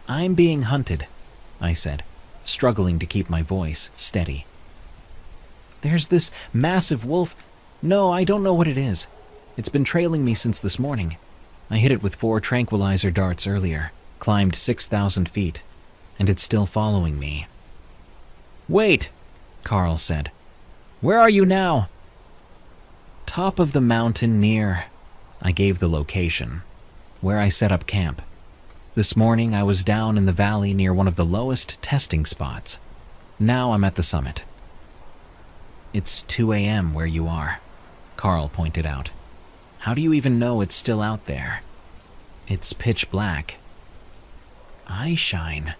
"I'm being hunted," I said, struggling to keep my voice steady. "There's this massive wolf. No, I don't know what it is. It's been trailing me since this morning. I hit it with 4 tranquilizer darts earlier, climbed 6,000 feet, and it's still following me." "Wait," Carl said. "Where are you now?" "Top of the mountain near," I gave the location, "where I set up camp. This morning I was down in the valley near one of the lowest testing spots. Now I'm at the summit." "It's 2 a.m. where you are," Carl pointed out. "How do you even know it's still out there? It's pitch black." "I shine,"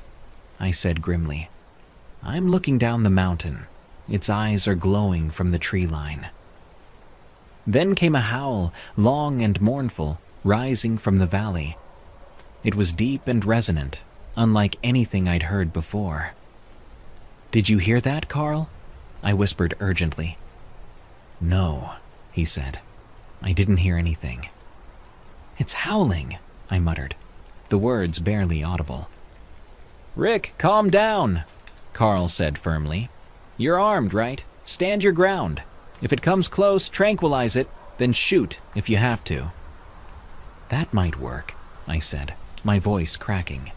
I said grimly. "I'm looking down the mountain. Its eyes are glowing from the tree line." Then came a howl, long and mournful, rising from the valley. It was deep and resonant, unlike anything I'd heard before. "Did you hear that, Carl?" I whispered urgently. "No," he said. "I didn't hear anything." "It's howling," I muttered, the words barely audible. "Rick, calm down," Carl said firmly. "You're armed, right? Stand your ground. If it comes close, tranquilize it, then shoot if you have to." "That might work," I said, my voice cracking.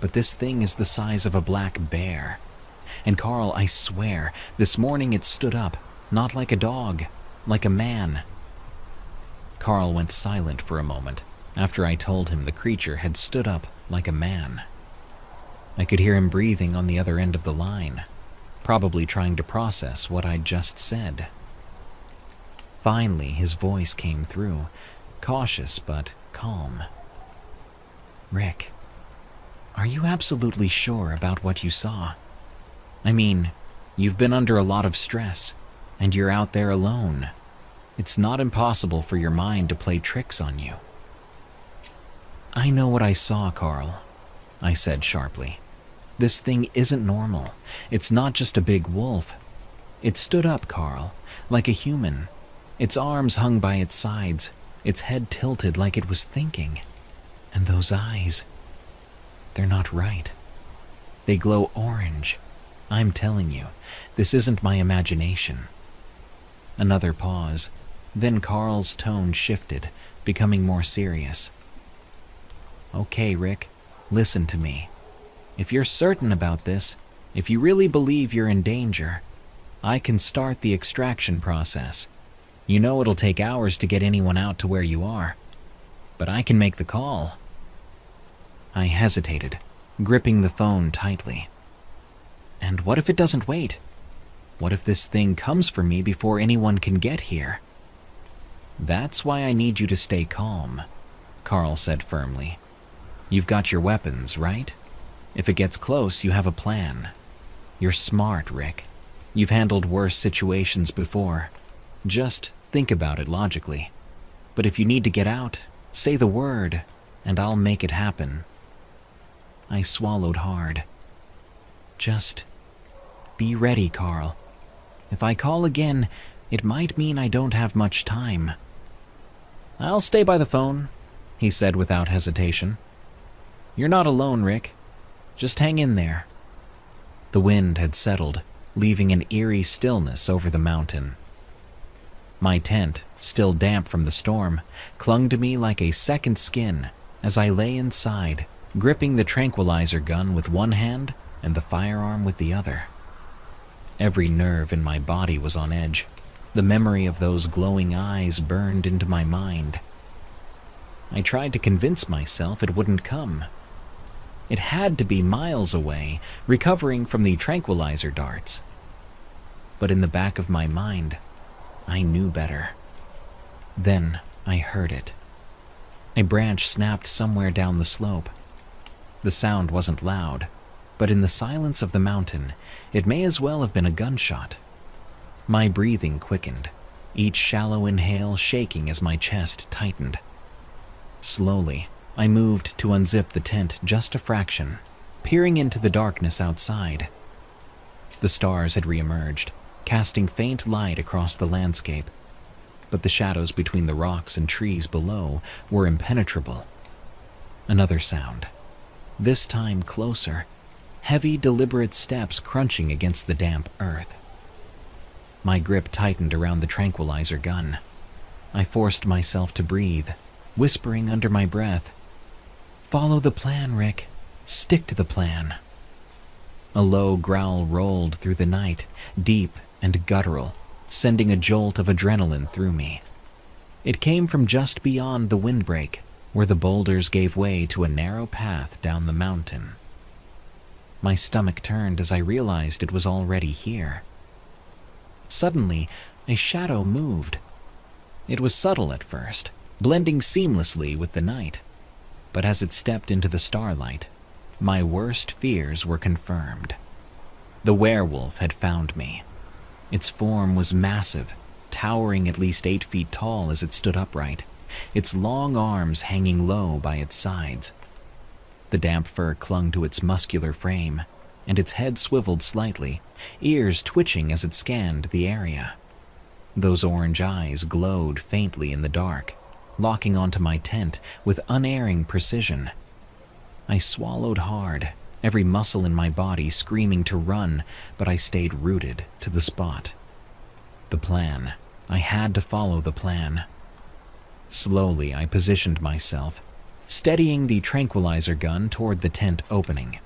"But this thing is the size of a black bear. And Carl, I swear, this morning it stood up, not like a dog, like a man." Carl went silent for a moment after I told him the creature had stood up like a man. I could hear him breathing on the other end of the line, probably trying to process what I'd just said. Finally, his voice came through, cautious but calm. "Rick, are you absolutely sure about what you saw? I mean, you've been under a lot of stress, and you're out there alone. It's not impossible for your mind to play tricks on you." "I know what I saw, Carl," I said sharply. "This thing isn't normal. It's not just a big wolf. It stood up, Carl, like a human. Its arms hung by its sides, its head tilted like it was thinking. And those eyes, they're not right. They glow orange. I'm telling you, this isn't my imagination." Another pause, then Carl's tone shifted, becoming more serious. "Okay, Rick, listen to me. If you're certain about this, if you really believe you're in danger, I can start the extraction process. You know it'll take hours to get anyone out to where you are, but I can make the call." I hesitated, gripping the phone tightly. And what if it doesn't wait? What if this thing comes for me before anyone can get here? That's why I need you to stay calm, Carl said firmly. You've got your weapons, right? If it gets close, you have a plan. You're smart, Rick. You've handled worse situations before. Just think about it logically. But if you need to get out, say the word, and I'll make it happen. I swallowed hard. Just be ready, Carl. If I call again, it might mean I don't have much time. I'll stay by the phone, he said without hesitation. You're not alone, Rick. Just hang in there. The wind had settled, leaving an eerie stillness over the mountain. My tent, still damp from the storm, clung to me like a second skin as I lay inside, gripping the tranquilizer gun with one hand and the firearm with the other. Every nerve in my body was on edge. The memory of those glowing eyes burned into my mind. I tried to convince myself it wouldn't come. It had to be miles away, recovering from the tranquilizer darts. But in the back of my mind, I knew better. Then I heard it. A branch snapped somewhere down the slope. The sound wasn't loud, but in the silence of the mountain, it may as well have been a gunshot. My breathing quickened, each shallow inhale shaking as my chest tightened. Slowly, I moved to unzip the tent just a fraction, peering into the darkness outside. The stars had reemerged, casting faint light across the landscape, but the shadows between the rocks and trees below were impenetrable. Another sound, this time closer, heavy, deliberate steps crunching against the damp earth. My grip tightened around the tranquilizer gun. I forced myself to breathe, whispering under my breath, "Follow the plan, Rick. Stick to the plan." A low growl rolled through the night, deep and guttural, sending a jolt of adrenaline through me. It came from just beyond the windbreak, where the boulders gave way to a narrow path down the mountain. My stomach turned as I realized it was already here. Suddenly, a shadow moved. It was subtle at first, blending seamlessly with the night. But as it stepped into the starlight, my worst fears were confirmed. The werewolf had found me. Its form was massive, towering at least 8 feet tall as it stood upright, its long arms hanging low by its sides. The damp fur clung to its muscular frame, and its head swiveled slightly, ears twitching as it scanned the area. Those orange eyes glowed faintly in the dark, locking onto my tent with unerring precision. I swallowed hard, every muscle in my body screaming to run, but I stayed rooted to the spot. The plan. I had to follow the plan. Slowly, I positioned myself, steadying the tranquilizer gun toward the tent opening.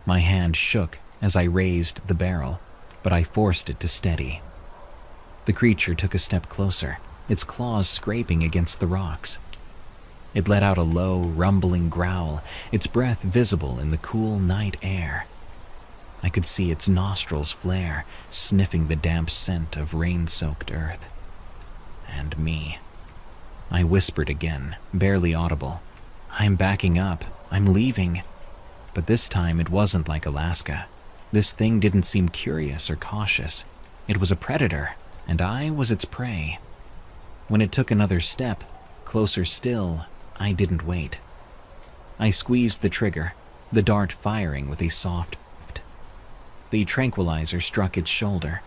My hand shook as I raised the barrel, but I forced it to steady. The creature took a step closer, its claws scraping against the rocks. It let out a low, rumbling growl, its breath visible in the cool night air. I could see its nostrils flare, sniffing the damp scent of rain-soaked earth. And me. I whispered again, barely audible. "I'm backing up. I'm leaving." But this time it wasn't like Alaska. This thing didn't seem curious or cautious. It was a predator, and I was its prey. When it took another step, closer still, I didn't wait. I squeezed the trigger, the dart firing with a soft lift. The tranquilizer struck its shoulder,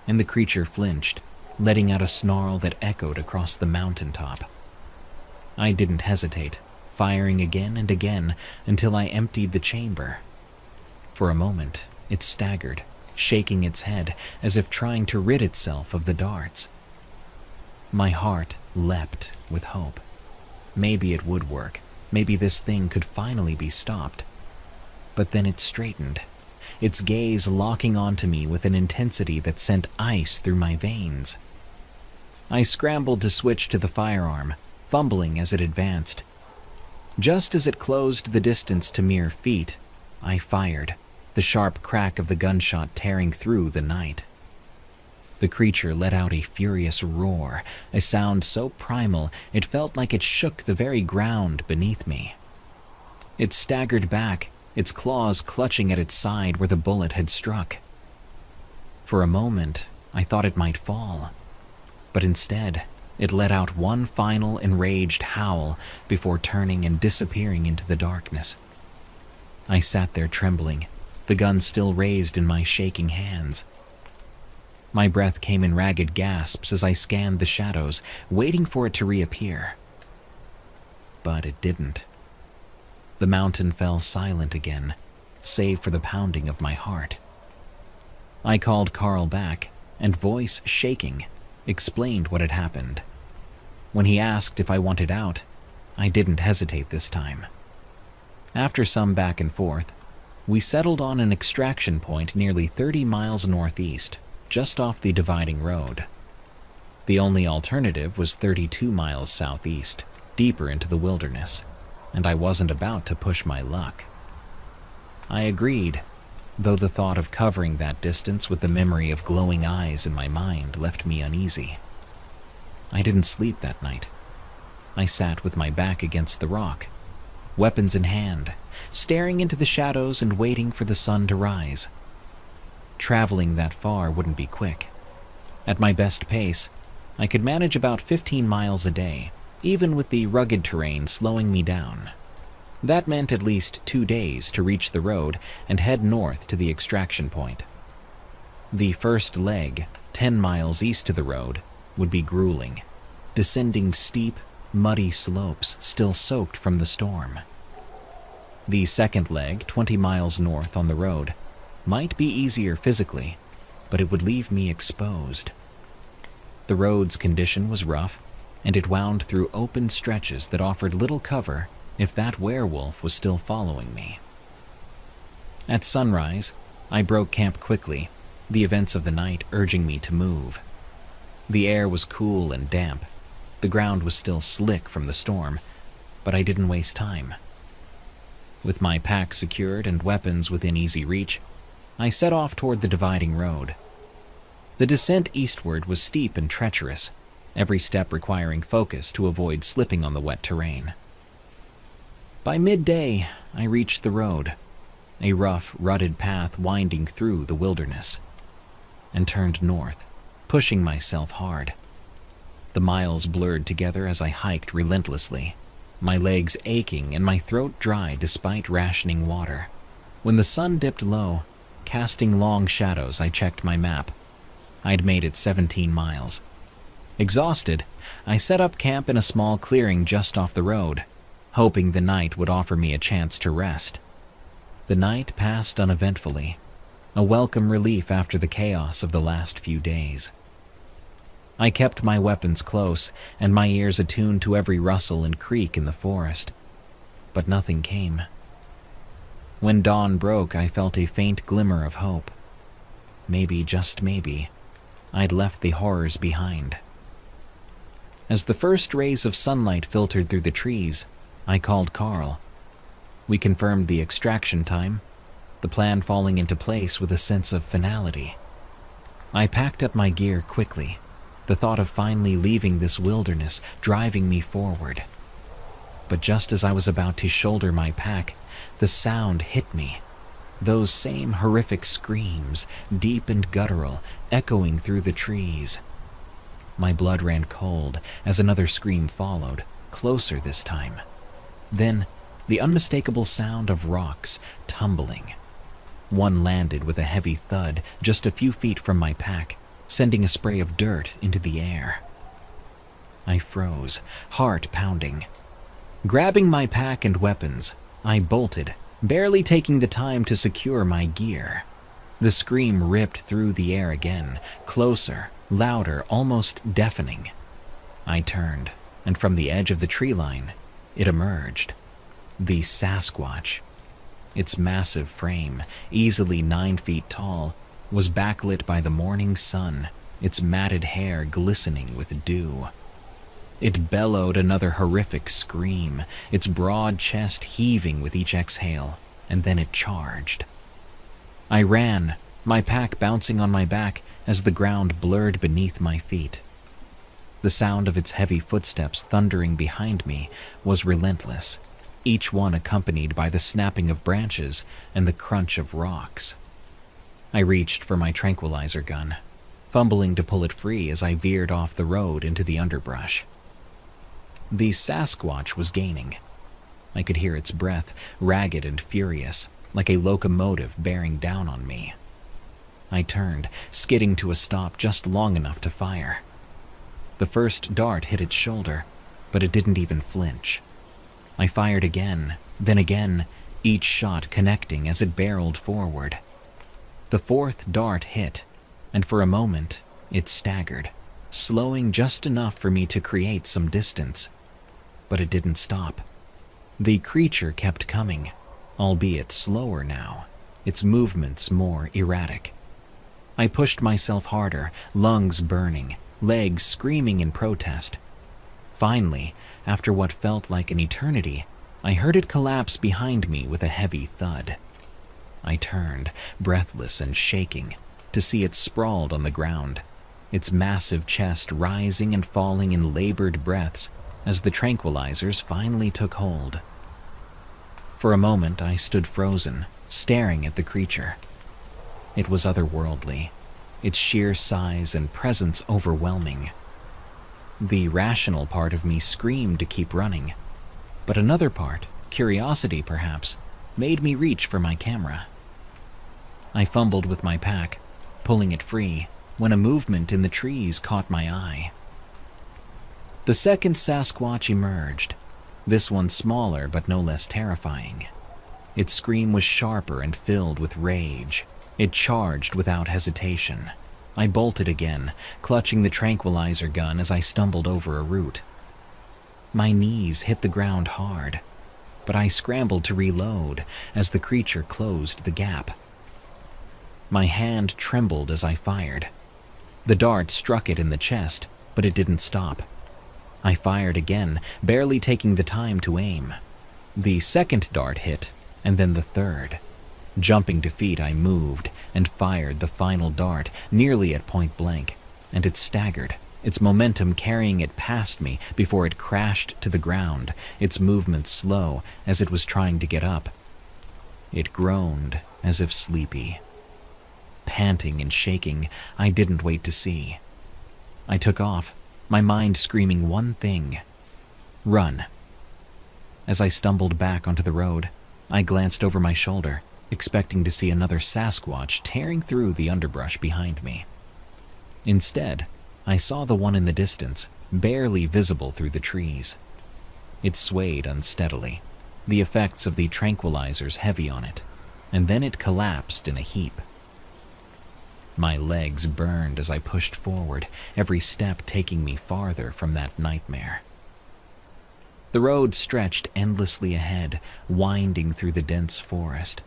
and the creature flinched, letting out a snarl that echoed across the mountaintop. I didn't hesitate, firing again and again until I emptied the chamber. For a moment, it staggered, shaking its head as if trying to rid itself of the darts. My heart leapt with hope. Maybe it would work. Maybe this thing could finally be stopped. But then it straightened, its gaze locking onto me with an intensity that sent ice through my veins. I scrambled to switch to the firearm, fumbling as it advanced. Just as it closed the distance to mere feet, I fired, the sharp crack of the gunshot tearing through the night. The creature let out a furious roar, a sound so primal it felt like it shook the very ground beneath me. It staggered back, its claws clutching at its side where the bullet had struck. For a moment, I thought it might fall, but instead, it let out one final enraged howl before turning and disappearing into the darkness. I sat there trembling, the gun still raised in my shaking hands. My breath came in ragged gasps as I scanned the shadows, waiting for it to reappear. But it didn't. The mountain fell silent again, save for the pounding of my heart. I called Carl back, and voice shaking, explained what had happened. When he asked if I wanted out, I didn't hesitate this time. After some back and forth, we settled on an extraction point nearly 30 miles northeast, just off the dividing road. The only alternative was 32 miles southeast, deeper into the wilderness, and I wasn't about to push my luck. I agreed, though the thought of covering that distance with the memory of glowing eyes in my mind left me uneasy. I didn't sleep that night. I sat with my back against the rock, weapons in hand, staring into the shadows and waiting for the sun to rise. Traveling that far wouldn't be quick. At my best pace, I could manage about 15 miles a day, even with the rugged terrain slowing me down. That meant at least 2 days to reach the road and head north to the extraction point. The first leg, 10 miles east of the road, would be grueling, descending steep, muddy slopes still soaked from the storm. The second leg, 20 miles north on the road, might be easier physically, but it would leave me exposed. The road's condition was rough, and it wound through open stretches that offered little cover if that werewolf was still following me. At sunrise, I broke camp quickly, the events of the night urging me to move. The air was cool and damp. The ground was still slick from the storm, but I didn't waste time. With my pack secured and weapons within easy reach, I set off toward the dividing road. The descent eastward was steep and treacherous, every step requiring focus to avoid slipping on the wet terrain. By midday, I reached the road, a rough, rutted path winding through the wilderness, and turned north, pushing myself hard. The miles blurred together as I hiked relentlessly, my legs aching and my throat dry despite rationing water. When the sun dipped low, casting long shadows, I checked my map. I'd made it 17 miles. Exhausted, I set up camp in a small clearing just off the road, hoping the night would offer me a chance to rest. The night passed uneventfully, a welcome relief after the chaos of the last few days. I kept my weapons close and my ears attuned to every rustle and creak in the forest, but nothing came. When dawn broke, I felt a faint glimmer of hope. Maybe, just maybe, I'd left the horrors behind. As the first rays of sunlight filtered through the trees, I called Carl. We confirmed the extraction time, the plan falling into place with a sense of finality. I packed up my gear quickly, the thought of finally leaving this wilderness driving me forward. But just as I was about to shoulder my pack, the sound hit me. Those same horrific screams, deep and guttural, echoing through the trees. My blood ran cold as another scream followed, closer this time. Then, the unmistakable sound of rocks tumbling. One landed with a heavy thud just a few feet from my pack, sending a spray of dirt into the air. I froze, heart pounding. Grabbing my pack and weapons, I bolted, barely taking the time to secure my gear. The scream ripped through the air again, closer, louder, almost deafening. I turned, and from the edge of the tree line, it emerged. The Sasquatch. Its massive frame, easily 9 feet tall, was backlit by the morning sun, its matted hair glistening with dew. It bellowed another horrific scream, its broad chest heaving with each exhale, and then it charged. I ran, my pack bouncing on my back as the ground blurred beneath my feet. The sound of its heavy footsteps thundering behind me was relentless, each one accompanied by the snapping of branches and the crunch of rocks. I reached for my tranquilizer gun, fumbling to pull it free as I veered off the road into the underbrush. The Sasquatch was gaining. I could hear its breath, ragged and furious, like a locomotive bearing down on me. I turned, skidding to a stop just long enough to fire. The first dart hit its shoulder, but it didn't even flinch. I fired again, then again, each shot connecting as it barreled forward. The fourth dart hit, and for a moment, it staggered, slowing just enough for me to create some distance. But it didn't stop. The creature kept coming, albeit slower now, its movements more erratic. I pushed myself harder, lungs burning, legs screaming in protest. Finally, after what felt like an eternity, I heard it collapse behind me with a heavy thud. I turned, breathless and shaking, to see it sprawled on the ground, its massive chest rising and falling in labored breaths as the tranquilizers finally took hold. For a moment, I stood frozen, staring at the creature. It was otherworldly, its sheer size and presence overwhelming. The rational part of me screamed to keep running, but another part, curiosity perhaps, made me reach for my camera. I fumbled with my pack, pulling it free, when a movement in the trees caught my eye. The second Sasquatch emerged, this one smaller but no less terrifying. Its scream was sharper and filled with rage. It charged without hesitation. I bolted again, clutching the tranquilizer gun as I stumbled over a root. My knees hit the ground hard, but I scrambled to reload as the creature closed the gap. My hand trembled as I fired. The dart struck it in the chest, but it didn't stop. I fired again, barely taking the time to aim. The second dart hit, and then the third. Jumping to feet, I moved and fired the final dart nearly at point blank, and it staggered, its momentum carrying it past me before it crashed to the ground, its movements slow as it was trying to get up. It groaned as if sleepy. Panting and shaking, I didn't wait to see. I took off, my mind screaming one thing: run. As I stumbled back onto the road, I glanced over my shoulder, expecting to see another Sasquatch tearing through the underbrush behind me. Instead, I saw the one in the distance, barely visible through the trees. It swayed unsteadily, the effects of the tranquilizers heavy on it, and then it collapsed in a heap. My legs burned as I pushed forward, every step taking me farther from that nightmare. The road stretched endlessly ahead, winding through the dense forest,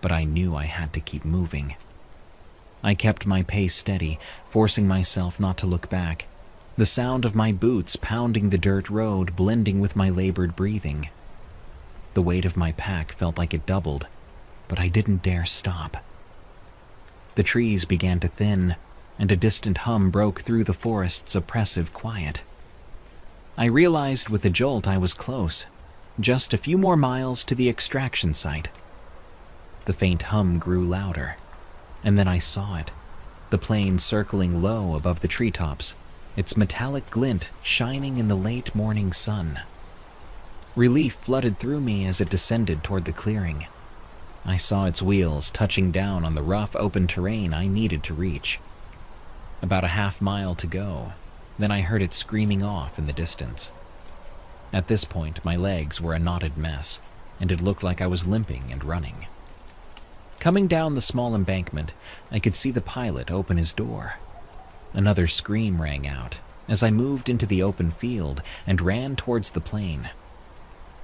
but I knew I had to keep moving. I kept my pace steady, forcing myself not to look back, the sound of my boots pounding the dirt road blending with my labored breathing. The weight of my pack felt like it doubled, but I didn't dare stop. The trees began to thin, and a distant hum broke through the forest's oppressive quiet. I realized with a jolt I was close, just a few more miles to the extraction site. The faint hum grew louder, and then I saw it, the plane circling low above the treetops, its metallic glint shining in the late morning sun. Relief flooded through me as it descended toward the clearing. I saw its wheels touching down on the rough, open terrain I needed to reach. About a half-mile to go, then I heard it screaming off in the distance. At this point, my legs were a knotted mess, and it looked like I was limping and running. Coming down the small embankment, I could see the pilot open his door. Another scream rang out as I moved into the open field and ran towards the plane.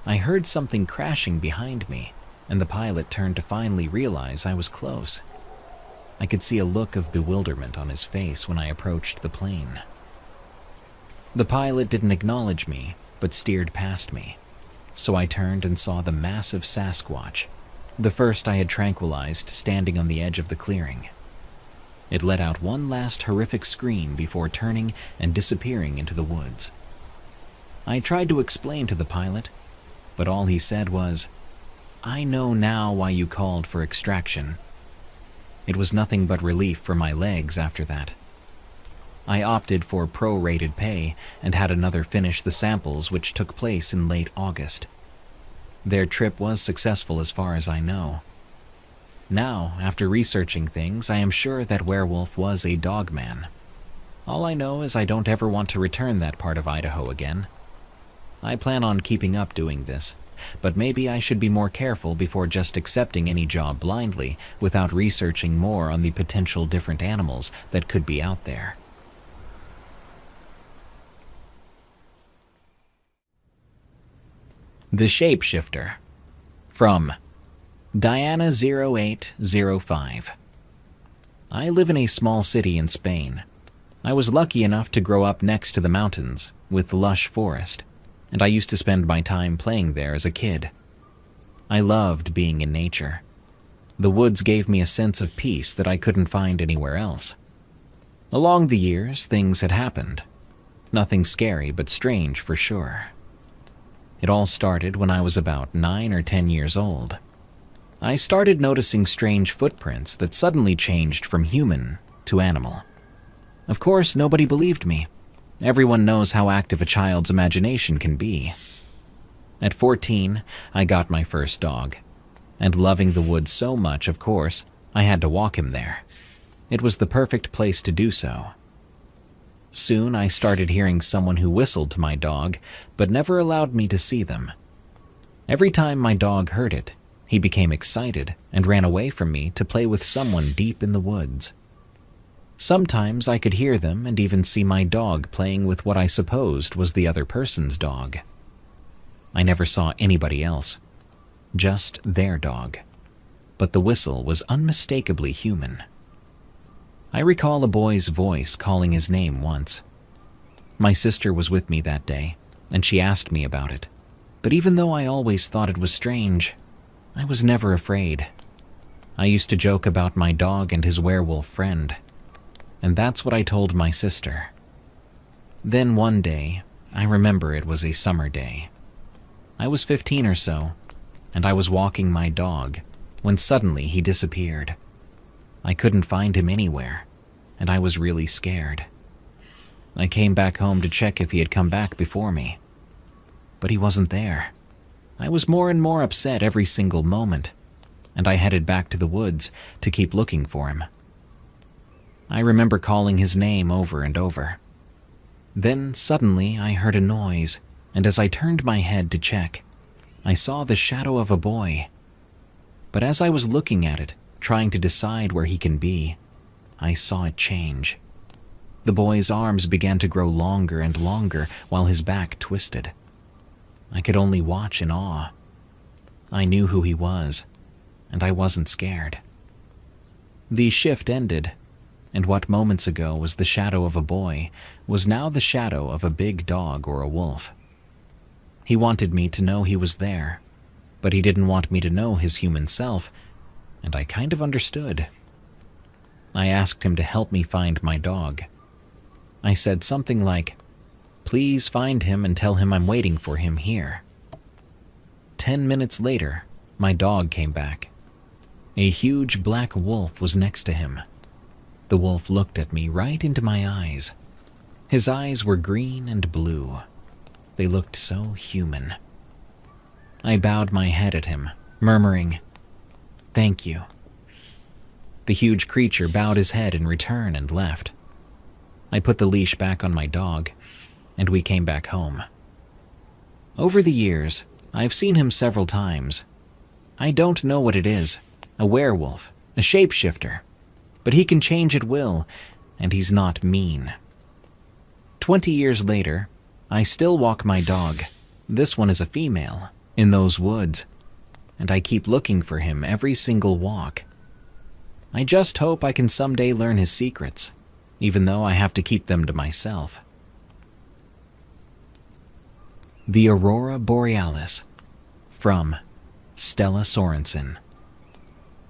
I heard something crashing behind me, and the pilot turned to finally realize I was close. I could see a look of bewilderment on his face when I approached the plane. The pilot didn't acknowledge me, but steered past me, so I turned and saw the massive Sasquatch, The first I had tranquilized standing on the edge of the clearing. It let out one last horrific scream before turning and disappearing into the woods. I tried to explain to the pilot, but all he said was, "I know now why you called for extraction." It was nothing but relief for my legs after that. I opted for prorated pay and had another finish the samples, which took place in late August. Their trip was successful as far as I know. Now, after researching things, I am sure that werewolf was a dogman. All I know is I don't ever want to return that part of Idaho again. I plan on keeping up doing this, but maybe I should be more careful before just accepting any job blindly without researching more on the potential different animals that could be out there. The Shapeshifter, from Diana0805. I live in a small city in Spain. I was lucky enough to grow up next to the mountains with lush forest, and I used to spend my time playing there as a kid. I loved being in nature. The woods gave me a sense of peace that I couldn't find anywhere else. Along the years, things had happened. Nothing scary, but strange for sure. It all started when I was about 9 or 10 years old. I started noticing strange footprints that suddenly changed from human to animal. Of course, nobody believed me. Everyone knows how active a child's imagination can be. At 14, I got my first dog, and loving the woods so much, of course, I had to walk him there. It was the perfect place to do so. Soon I started hearing someone who whistled to my dog, but never allowed me to see them. Every time my dog heard it, he became excited and ran away from me to play with someone deep in the woods. Sometimes I could hear them and even see my dog playing with what I supposed was the other person's dog. I never saw anybody else, just their dog, but the whistle was unmistakably human. I recall a boy's voice calling his name once. My sister was with me that day, and she asked me about it. But even though I always thought it was strange, I was never afraid. I used to joke about my dog and his werewolf friend, and that's what I told my sister. Then one day, I remember it was a summer day. I was 15 or so, and I was walking my dog when suddenly he disappeared. I couldn't find him anywhere, and I was really scared. I came back home to check if he had come back before me, but he wasn't there. I was more and more upset every single moment, and I headed back to the woods to keep looking for him. I remember calling his name over and over. Then suddenly I heard a noise, and as I turned my head to check, I saw the shadow of a boy. But as I was looking at it, trying to decide where he can be, I saw it change. The boy's arms began to grow longer and longer while his back twisted. I could only watch in awe. I knew who he was, and I wasn't scared. The shift ended, and what moments ago was the shadow of a boy was now the shadow of a big dog or a wolf. He wanted me to know he was there, but he didn't want me to know his human self, and I kind of understood. I asked him to help me find my dog. I said something like, "Please find him and tell him I'm waiting for him here." 10 minutes later, my dog came back. A huge black wolf was next to him. The wolf looked at me right into my eyes. His eyes were green and blue. They looked so human. I bowed my head at him, murmuring, "Thank you." The huge creature bowed his head in return and left. I put the leash back on my dog, and we came back home. Over the years, I've seen him several times. I don't know what it is, a werewolf, a shapeshifter, but he can change at will, and he's not mean. 20 years later, I still walk my dog, this one is a female, in those woods, and I keep looking for him every single walk. I just hope I can someday learn his secrets, even though I have to keep them to myself. The Aurora Borealis, from Stella Sorensen.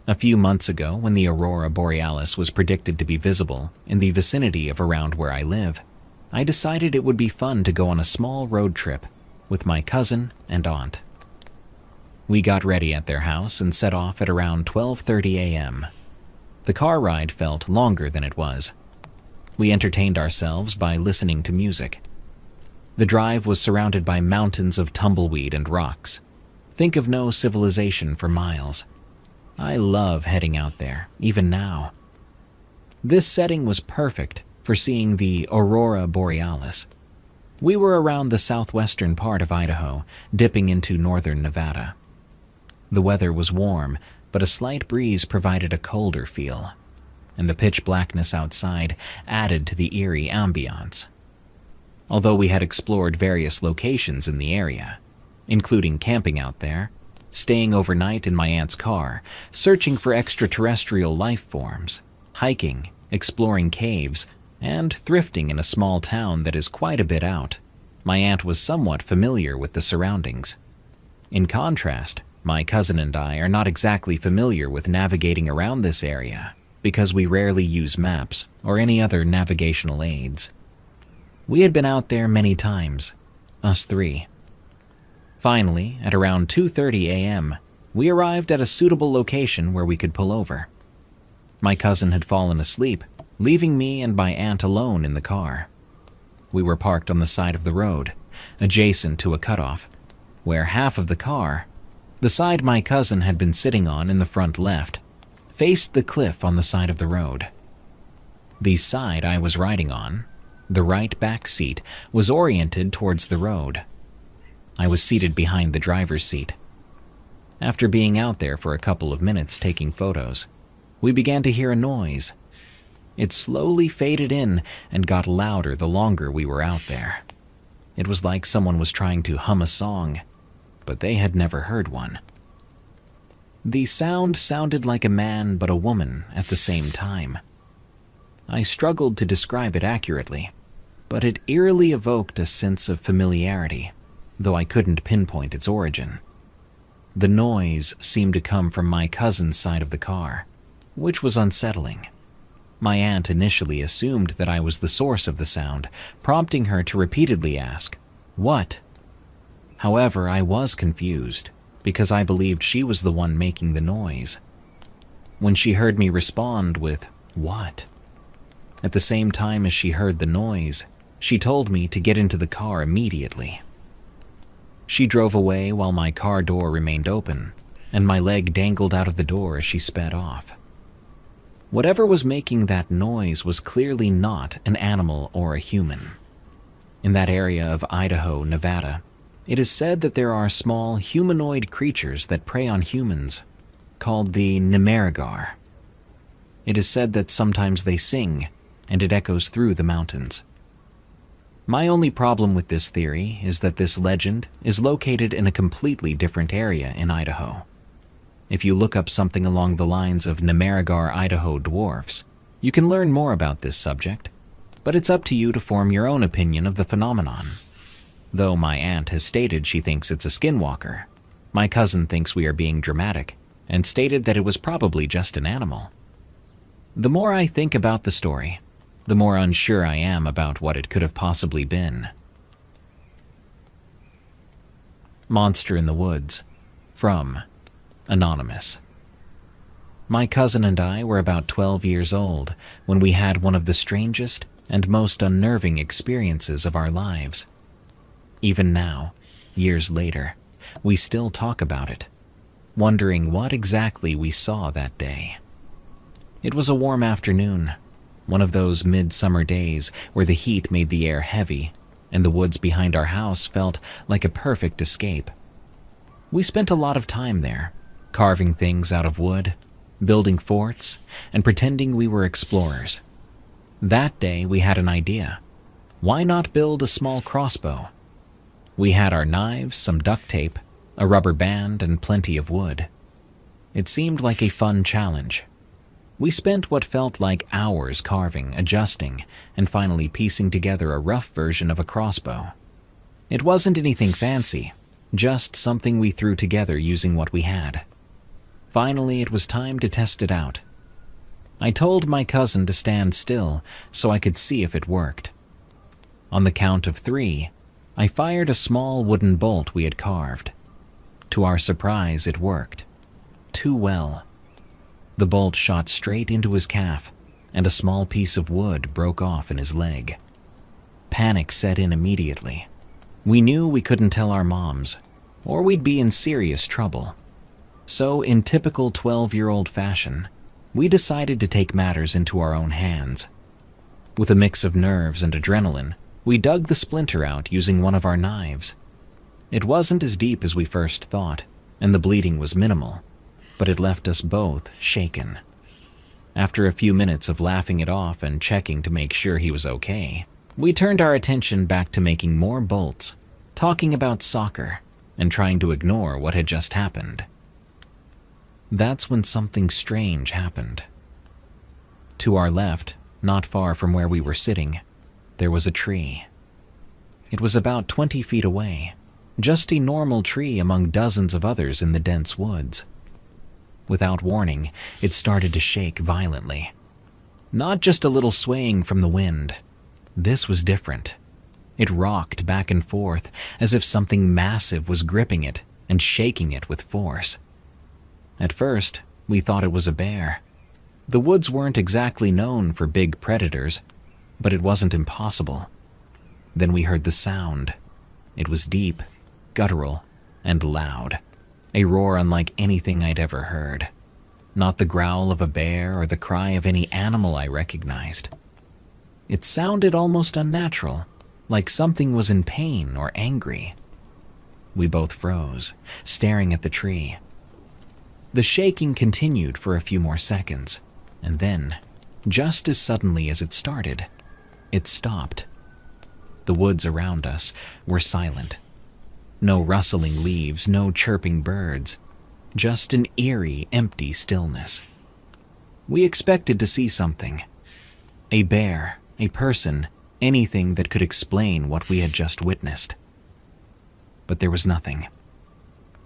A few months ago, when the aurora borealis was predicted to be visible in the vicinity of around where I live, I decided it would be fun to go on a small road trip with my cousin and aunt. We got ready at their house and set off at around 12:30 a.m. The car ride felt longer than it was. We entertained ourselves by listening to music. The drive was surrounded by mountains of tumbleweed and rocks. Think of no civilization for miles. I love heading out there, even now. This setting was perfect for seeing the aurora borealis. We were around the southwestern part of Idaho, dipping into northern Nevada. The weather was warm, but a slight breeze provided a colder feel, and the pitch blackness outside added to the eerie ambiance. Although we had explored various locations in the area, including camping out there, staying overnight in my aunt's car, searching for extraterrestrial life forms, hiking, exploring caves, and thrifting in a small town that is quite a bit out, my aunt was somewhat familiar with the surroundings. In contrast, my cousin and I are not exactly familiar with navigating around this area because we rarely use maps or any other navigational aids. We had been out there many times, us three. Finally, at around 2:30 a.m., we arrived at a suitable location where we could pull over. My cousin had fallen asleep, leaving me and my aunt alone in the car. We were parked on the side of the road, adjacent to a cutoff, where half of the car, the side my cousin had been sitting on in the front left, faced the cliff on the side of the road. The side I was riding on, the right back seat, was oriented towards the road. I was seated behind the driver's seat. After being out there for a couple of minutes taking photos, we began to hear a noise. It slowly faded in and got louder the longer we were out there. It was like someone was trying to hum a song, but they had never heard one. The sound sounded like a man but a woman at the same time. I struggled to describe it accurately, but it eerily evoked a sense of familiarity, though I couldn't pinpoint its origin. The noise seemed to come from my cousin's side of the car, which was unsettling. My aunt initially assumed that I was the source of the sound, prompting her to repeatedly ask, "What?" However, I was confused, because I believed she was the one making the noise. When she heard me respond with, "What?" at the same time as she heard the noise, she told me to get into the car immediately. She drove away while my car door remained open, and my leg dangled out of the door as she sped off. Whatever was making that noise was clearly not an animal or a human. In that area of Idaho, Nevada, it is said that there are small humanoid creatures that prey on humans, called the nemeragar. It is said that sometimes they sing, and it echoes through the mountains. My only problem with this theory is that this legend is located in a completely different area in Idaho. If you look up something along the lines of nemeragar Idaho dwarfs, you can learn more about this subject, but it's up to you to form your own opinion of the phenomenon. Though my aunt has stated she thinks it's a skinwalker, my cousin thinks we are being dramatic and stated that it was probably just an animal. The more I think about the story, the more unsure I am about what it could have possibly been. Monster in the Woods, from Anonymous. My cousin and I were about 12 years old when we had one of the strangest and most unnerving experiences of our lives. Even now, years later, we still talk about it, wondering what exactly we saw that day. It was a warm afternoon, one of those midsummer days where the heat made the air heavy and the woods behind our house felt like a perfect escape. We spent a lot of time there, carving things out of wood, building forts, and pretending we were explorers. That day we had an idea. Why not build a small crossbow? We had our knives, some duct tape, a rubber band, and plenty of wood. It seemed like a fun challenge. We spent what felt like hours carving, adjusting, and finally piecing together a rough version of a crossbow. It wasn't anything fancy, just something we threw together using what we had. Finally, it was time to test it out. I told my cousin to stand still so I could see if it worked. On the count of 3, I fired a small wooden bolt we had carved. To our surprise, it worked. Too well. The bolt shot straight into his calf, and a small piece of wood broke off in his leg. Panic set in immediately. We knew we couldn't tell our moms, or we'd be in serious trouble. So, in typical 12-year-old fashion, we decided to take matters into our own hands. With a mix of nerves and adrenaline, we dug the splinter out using one of our knives. It wasn't as deep as we first thought, and the bleeding was minimal, but it left us both shaken. After a few minutes of laughing it off and checking to make sure he was okay, we turned our attention back to making more bolts, talking about soccer, and trying to ignore what had just happened. That's when something strange happened. To our left, not far from where we were sitting, there was a tree. It was about 20 feet away, just a normal tree among dozens of others in the dense woods. Without warning, it started to shake violently. Not just a little swaying from the wind. This was different. It rocked back and forth as if something massive was gripping it and shaking it with force. At first, we thought it was a bear. The woods weren't exactly known for big predators, but it wasn't impossible. Then we heard the sound. It was deep, guttural, and loud. A roar unlike anything I'd ever heard. Not the growl of a bear or the cry of any animal I recognized. It sounded almost unnatural, like something was in pain or angry. We both froze, staring at the tree. The shaking continued for a few more seconds, and then, just as suddenly as it started, it stopped. The woods around us were silent. No rustling leaves, no chirping birds, just an eerie, empty stillness. We expected to see something. A bear, a person, anything that could explain what we had just witnessed. But there was nothing.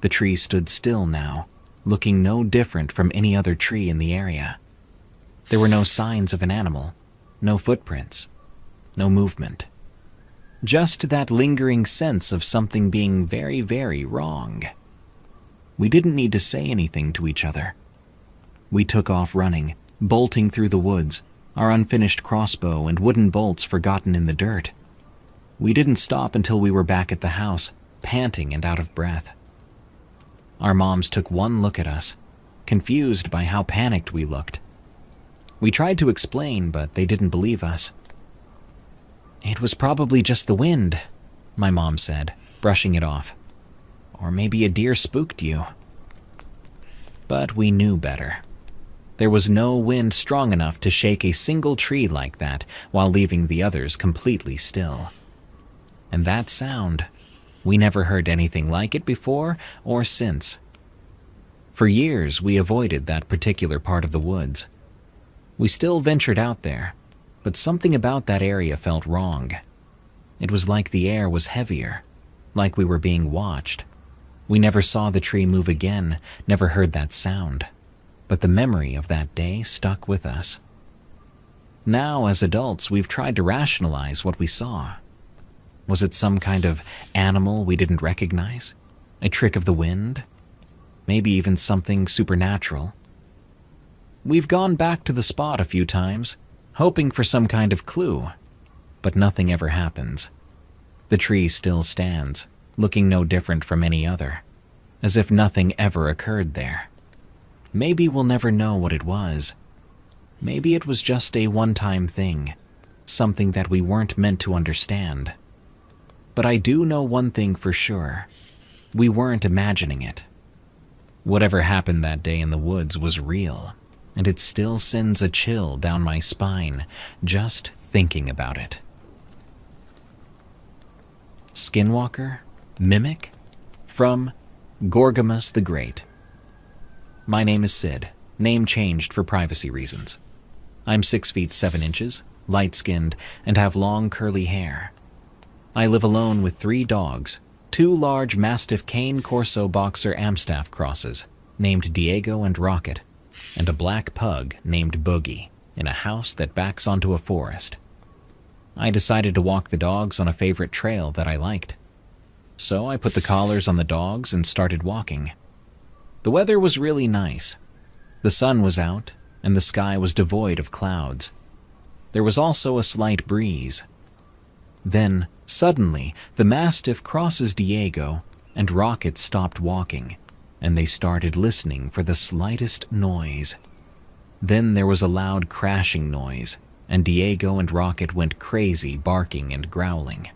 The tree stood still now, looking no different from any other tree in the area. There were no signs of an animal, no footprints, no movement. Just that lingering sense of something being very, very wrong. We didn't need to say anything to each other. We took off running, bolting through the woods, our unfinished crossbow and wooden bolts forgotten in the dirt. We didn't stop until we were back at the house, panting and out of breath. Our moms took one look at us, confused by how panicked we looked. We tried to explain, but they didn't believe us. "It was probably just the wind," my mom said, brushing it off. "Or maybe a deer spooked you." But we knew better. There was no wind strong enough to shake a single tree like that while leaving the others completely still. And that sound, we never heard anything like it before or since. For years, we avoided that particular part of the woods. We still ventured out there, but something about that area felt wrong. It was like the air was heavier, like we were being watched. We never saw the tree move again, never heard that sound, but the memory of that day stuck with us. Now, as adults, we've tried to rationalize what we saw. Was it some kind of animal we didn't recognize? A trick of the wind? Maybe even something supernatural? We've gone back to the spot a few times, hoping for some kind of clue, but nothing ever happens. The tree still stands, looking no different from any other, as if nothing ever occurred there. Maybe we'll never know what it was. Maybe it was just a one-time thing, something that we weren't meant to understand. But I do know one thing for sure. We weren't imagining it. Whatever happened that day in the woods was real, and it still sends a chill down my spine just thinking about it. Skinwalker? Mimic? From Gorgamus the Great. My name is Sid, name changed for privacy reasons. I'm 6 feet 7 inches, light-skinned, and have long curly hair. I live alone with 3 dogs, 2 large Mastiff Cane Corso Boxer Amstaff crosses, named Diego and Rocket, and a black pug named Boogie in a house that backs onto a forest. I decided to walk the dogs on a favorite trail that I liked. So I put the collars on the dogs and started walking. The weather was really nice. The sun was out, and the sky was devoid of clouds. There was also a slight breeze. Then, suddenly, the Mastiff crosses Diego, and Rocket stopped walking, and they started listening for the slightest noise. Then there was a loud crashing noise, and Diego and Rocket went crazy, barking and growling.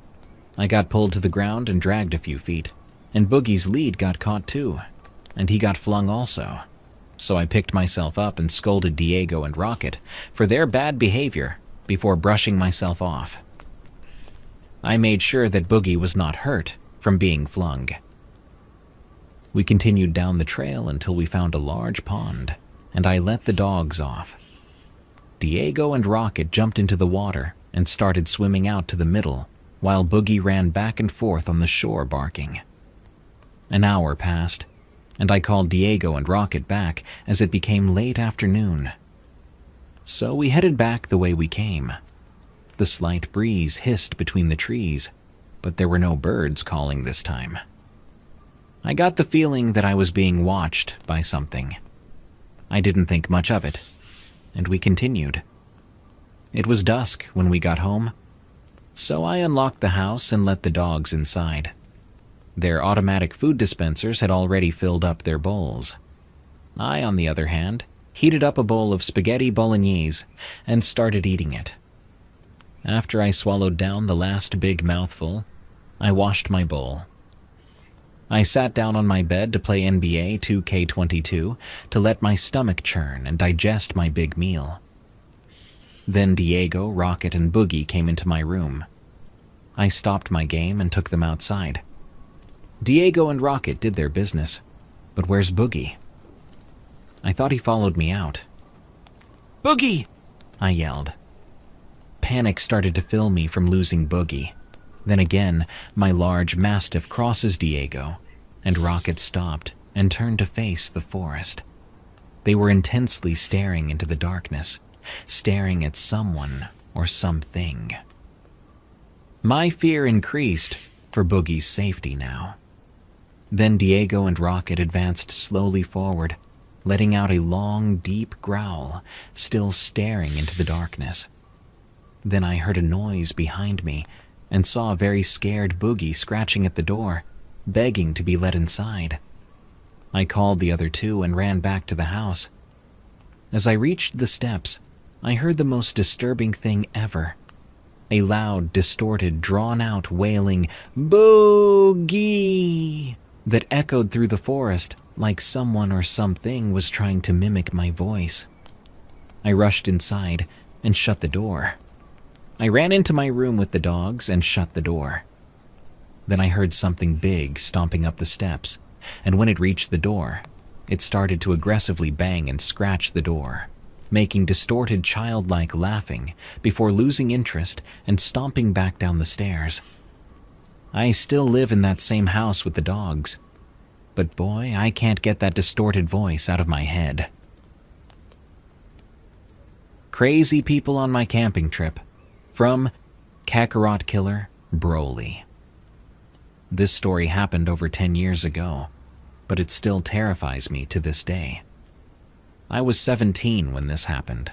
I got pulled to the ground and dragged a few feet, and Boogie's lead got caught too, and he got flung also. So I picked myself up and scolded Diego and Rocket for their bad behavior before brushing myself off. I made sure that Boogie was not hurt from being flung. We continued down the trail until we found a large pond, and I let the dogs off. Diego and Rocket jumped into the water and started swimming out to the middle, while Boogie ran back and forth on the shore barking. An hour passed, and I called Diego and Rocket back as it became late afternoon. So we headed back the way we came. The slight breeze hissed between the trees, but there were no birds calling this time. I got the feeling that I was being watched by something. I didn't think much of it, and we continued. It was dusk when we got home, so I unlocked the house and let the dogs inside. Their automatic food dispensers had already filled up their bowls. I, on the other hand, heated up a bowl of spaghetti bolognese and started eating it. After I swallowed down the last big mouthful, I washed my bowl. I sat down on my bed to play NBA 2K22 to let my stomach churn and digest my big meal. Then Diego, Rocket, and Boogie came into my room. I stopped my game and took them outside. Diego and Rocket did their business, but where's Boogie? I thought he followed me out. "Boogie!" I yelled. Panic started to fill me from losing Boogie. Then again, my large Mastiff crosses Diego, and Rocket stopped and turned to face the forest. They were intensely staring into the darkness, staring at someone or something. My fear increased for Boogie's safety now. Then Diego and Rocket advanced slowly forward, letting out a long, deep growl, still staring into the darkness. Then I heard a noise behind me and saw a very scared Boogie scratching at the door, begging to be let inside. I called the other two and ran back to the house. As I reached the steps, I heard the most disturbing thing ever. A loud, distorted, drawn-out, wailing "Boogie!" that echoed through the forest like someone or something was trying to mimic my voice. I rushed inside and shut the door. I ran into my room with the dogs and shut the door. Then I heard something big stomping up the steps, and when it reached the door, it started to aggressively bang and scratch the door, making distorted childlike laughing before losing interest and stomping back down the stairs. I still live in that same house with the dogs, but boy, I can't get that distorted voice out of my head. Crazy people on my camping trip, from Kakarot Killer Broly. This story happened over 10 years ago, but it still terrifies me to this day. I was 17 when this happened.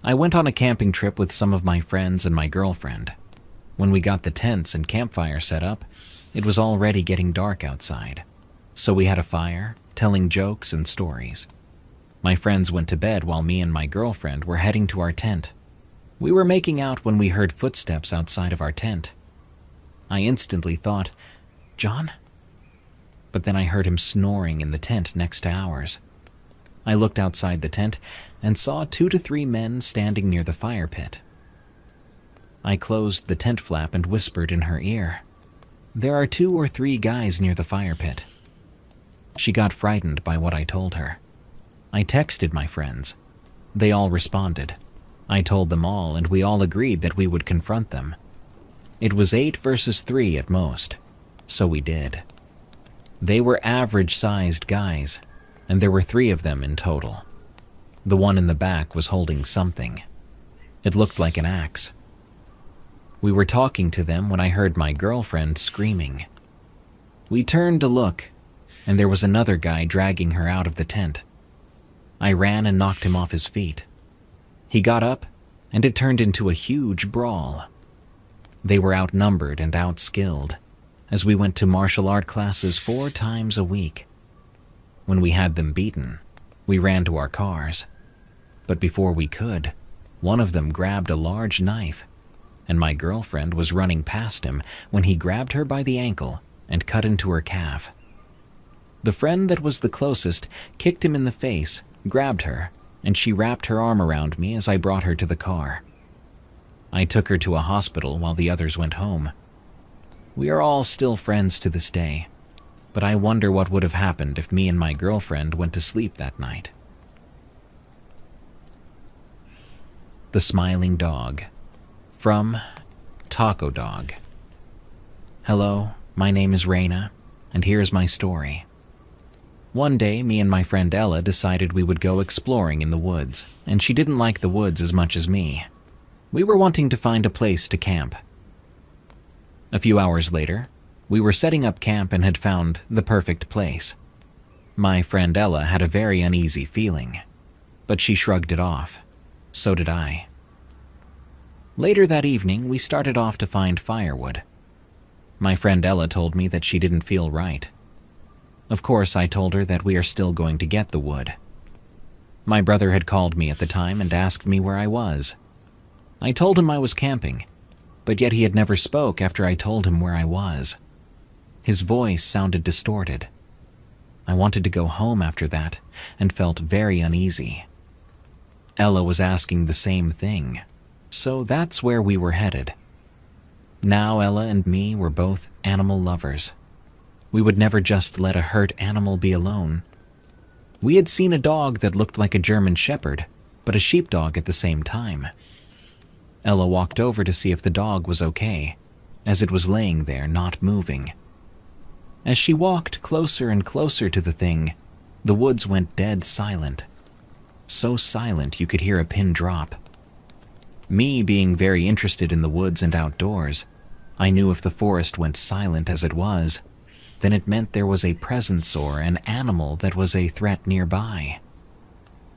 I went on a camping trip with some of my friends and my girlfriend. When we got the tents and campfire set up, it was already getting dark outside, so we had a fire, telling jokes and stories. My friends went to bed while me and my girlfriend were heading to our tent. We were making out when we heard footsteps outside of our tent. I instantly thought, "John?" But then I heard him snoring in the tent next to ours. I looked outside the tent and saw 2 to 3 men standing near the fire pit. I closed the tent flap and whispered in her ear, "There are 2 or 3 guys near the fire pit." She got frightened by what I told her. I texted my friends. They all responded. I told them all, and we all agreed that we would confront them. It was 8 versus 3 at most, so we did. They were average-sized guys, and there were 3 of them in total. The one in the back was holding something. It looked like an axe. We were talking to them when I heard my girlfriend screaming. We turned to look, and there was another guy dragging her out of the tent. I ran and knocked him off his feet. He got up, and it turned into a huge brawl. They were outnumbered and outskilled, as we went to martial art classes 4 times a week. When we had them beaten, we ran to our cars. But before we could, one of them grabbed a large knife, and my girlfriend was running past him when he grabbed her by the ankle and cut into her calf. The friend that was the closest kicked him in the face, grabbed her, and she wrapped her arm around me as I brought her to the car. I took her to a hospital while the others went home. We are all still friends to this day, but I wonder what would have happened if me and my girlfriend went to sleep that night. The Smiling Dog, from Taco Dog. Hello, my name is Raina, and here's my story. One day, me and my friend Ella decided we would go exploring in the woods, and she didn't like the woods as much as me. We were wanting to find a place to camp. A few hours later, we were setting up camp and had found the perfect place. My friend Ella had a very uneasy feeling, but she shrugged it off. So did I. Later that evening, we started off to find firewood. My friend Ella told me that she didn't feel right. Of course, I told her that we are still going to get the wood. My brother had called me at the time and asked me where I was. I told him I was camping, but yet he had never spoke after I told him where I was. His voice sounded distorted. I wanted to go home after that and felt very uneasy. Ella was asking the same thing, so that's where we were headed. Now Ella and me were both animal lovers. We would never just let a hurt animal be alone. We had seen a dog that looked like a German shepherd, but a sheepdog at the same time. Ella walked over to see if the dog was okay, as it was laying there not moving. As she walked closer and closer to the thing, the woods went dead silent. So silent you could hear a pin drop. Me being very interested in the woods and outdoors, I knew if the forest went silent as it was, then it meant there was a presence or an animal that was a threat nearby.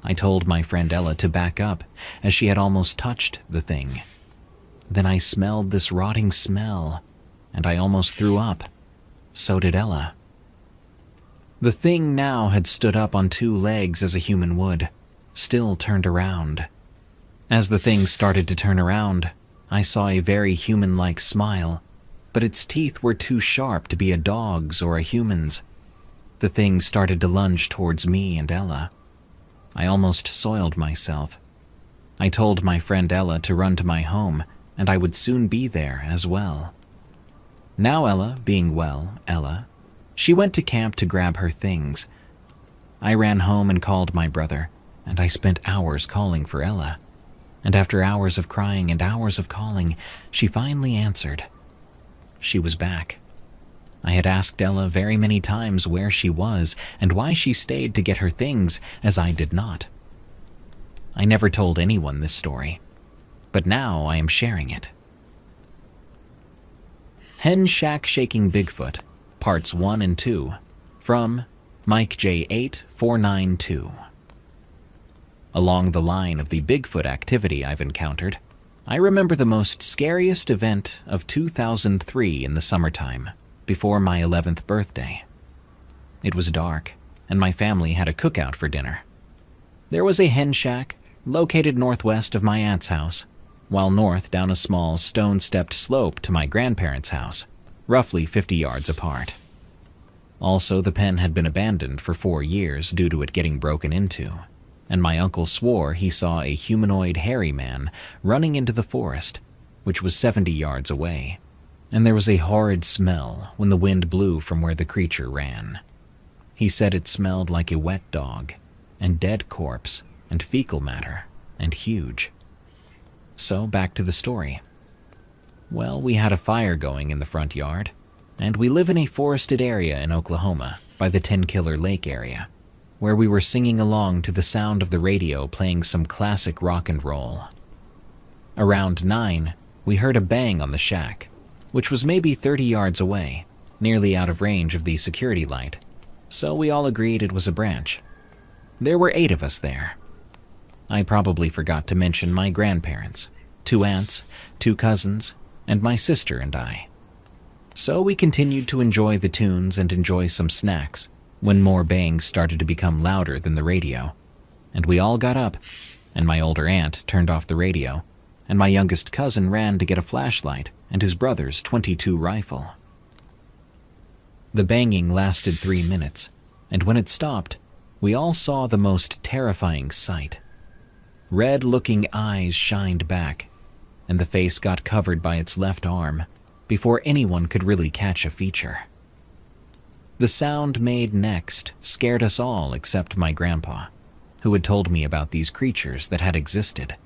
I told my friend Ella to back up, as she had almost touched the thing. Then I smelled this rotting smell, and I almost threw up. So did Ella. The thing now had stood up on 2 legs as a human would, still turned around. As the thing started to turn around, I saw a very human-like smile, but its teeth were too sharp to be a dog's or a human's. The thing started to lunge towards me and Ella. I almost soiled myself. I told my friend Ella to run to my home, and I would soon be there as well. Now Ella, being well, Ella, she went to camp to grab her things. I ran home and called my brother, and I spent hours calling for Ella. And after hours of crying and hours of calling, she finally answered. She was back. I had asked Ella very many times where she was and why she stayed to get her things, as I did not. I never told anyone this story, but now I am sharing it. Hen Shack Shaking Bigfoot, Parts 1 and 2, from Mike J8492. Along the line of the Bigfoot activity I've encountered, I remember the most scariest event of 2003 in the summertime, before my 11th birthday. It was dark, and my family had a cookout for dinner. There was a hen shack located northwest of my aunt's house, while north down a small stone-stepped slope to my grandparents' house, roughly 50 yards apart. Also, the pen had been abandoned for 4 years due to it getting broken into, and my uncle swore he saw a humanoid hairy man running into the forest, which was 70 yards away, and there was a horrid smell when the wind blew from where the creature ran. He said it smelled like a wet dog, and dead corpse, and fecal matter, and huge. So back to the story. Well, we had a fire going in the front yard, and we live in a forested area in Oklahoma by the 10 Killer Lake area. where we were singing along to the sound of the radio playing some classic rock and roll. Around 9, we heard a bang on the shack, which was maybe 30 yards away, nearly out of range of the security light, so we all agreed it was a branch. There were 8 of us there. I probably forgot to mention my grandparents, 2 aunts, 2 cousins, and my sister and I. So we continued to enjoy the tunes and enjoy some snacks when more bangs started to become louder than the radio, and we all got up, and my older aunt turned off the radio, and my youngest cousin ran to get a flashlight and his brother's .22 rifle. The banging lasted 3 minutes, and when it stopped, we all saw the most terrifying sight. Red-looking eyes shined back, and the face got covered by its left arm before anyone could really catch a feature. The sound made next scared us all except my grandpa, who had told me about these creatures that had existed.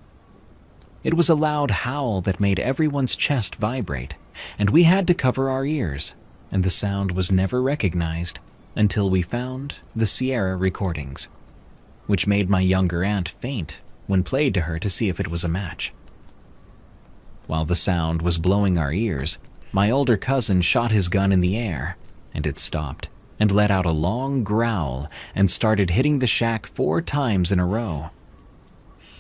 It was a loud howl that made everyone's chest vibrate, and we had to cover our ears, and the sound was never recognized until we found the Sierra recordings, which made my younger aunt faint when played to her to see if it was a match. While the sound was blowing our ears, my older cousin shot his gun in the air, and it stopped and let out a long growl and started hitting the shack 4 times in a row.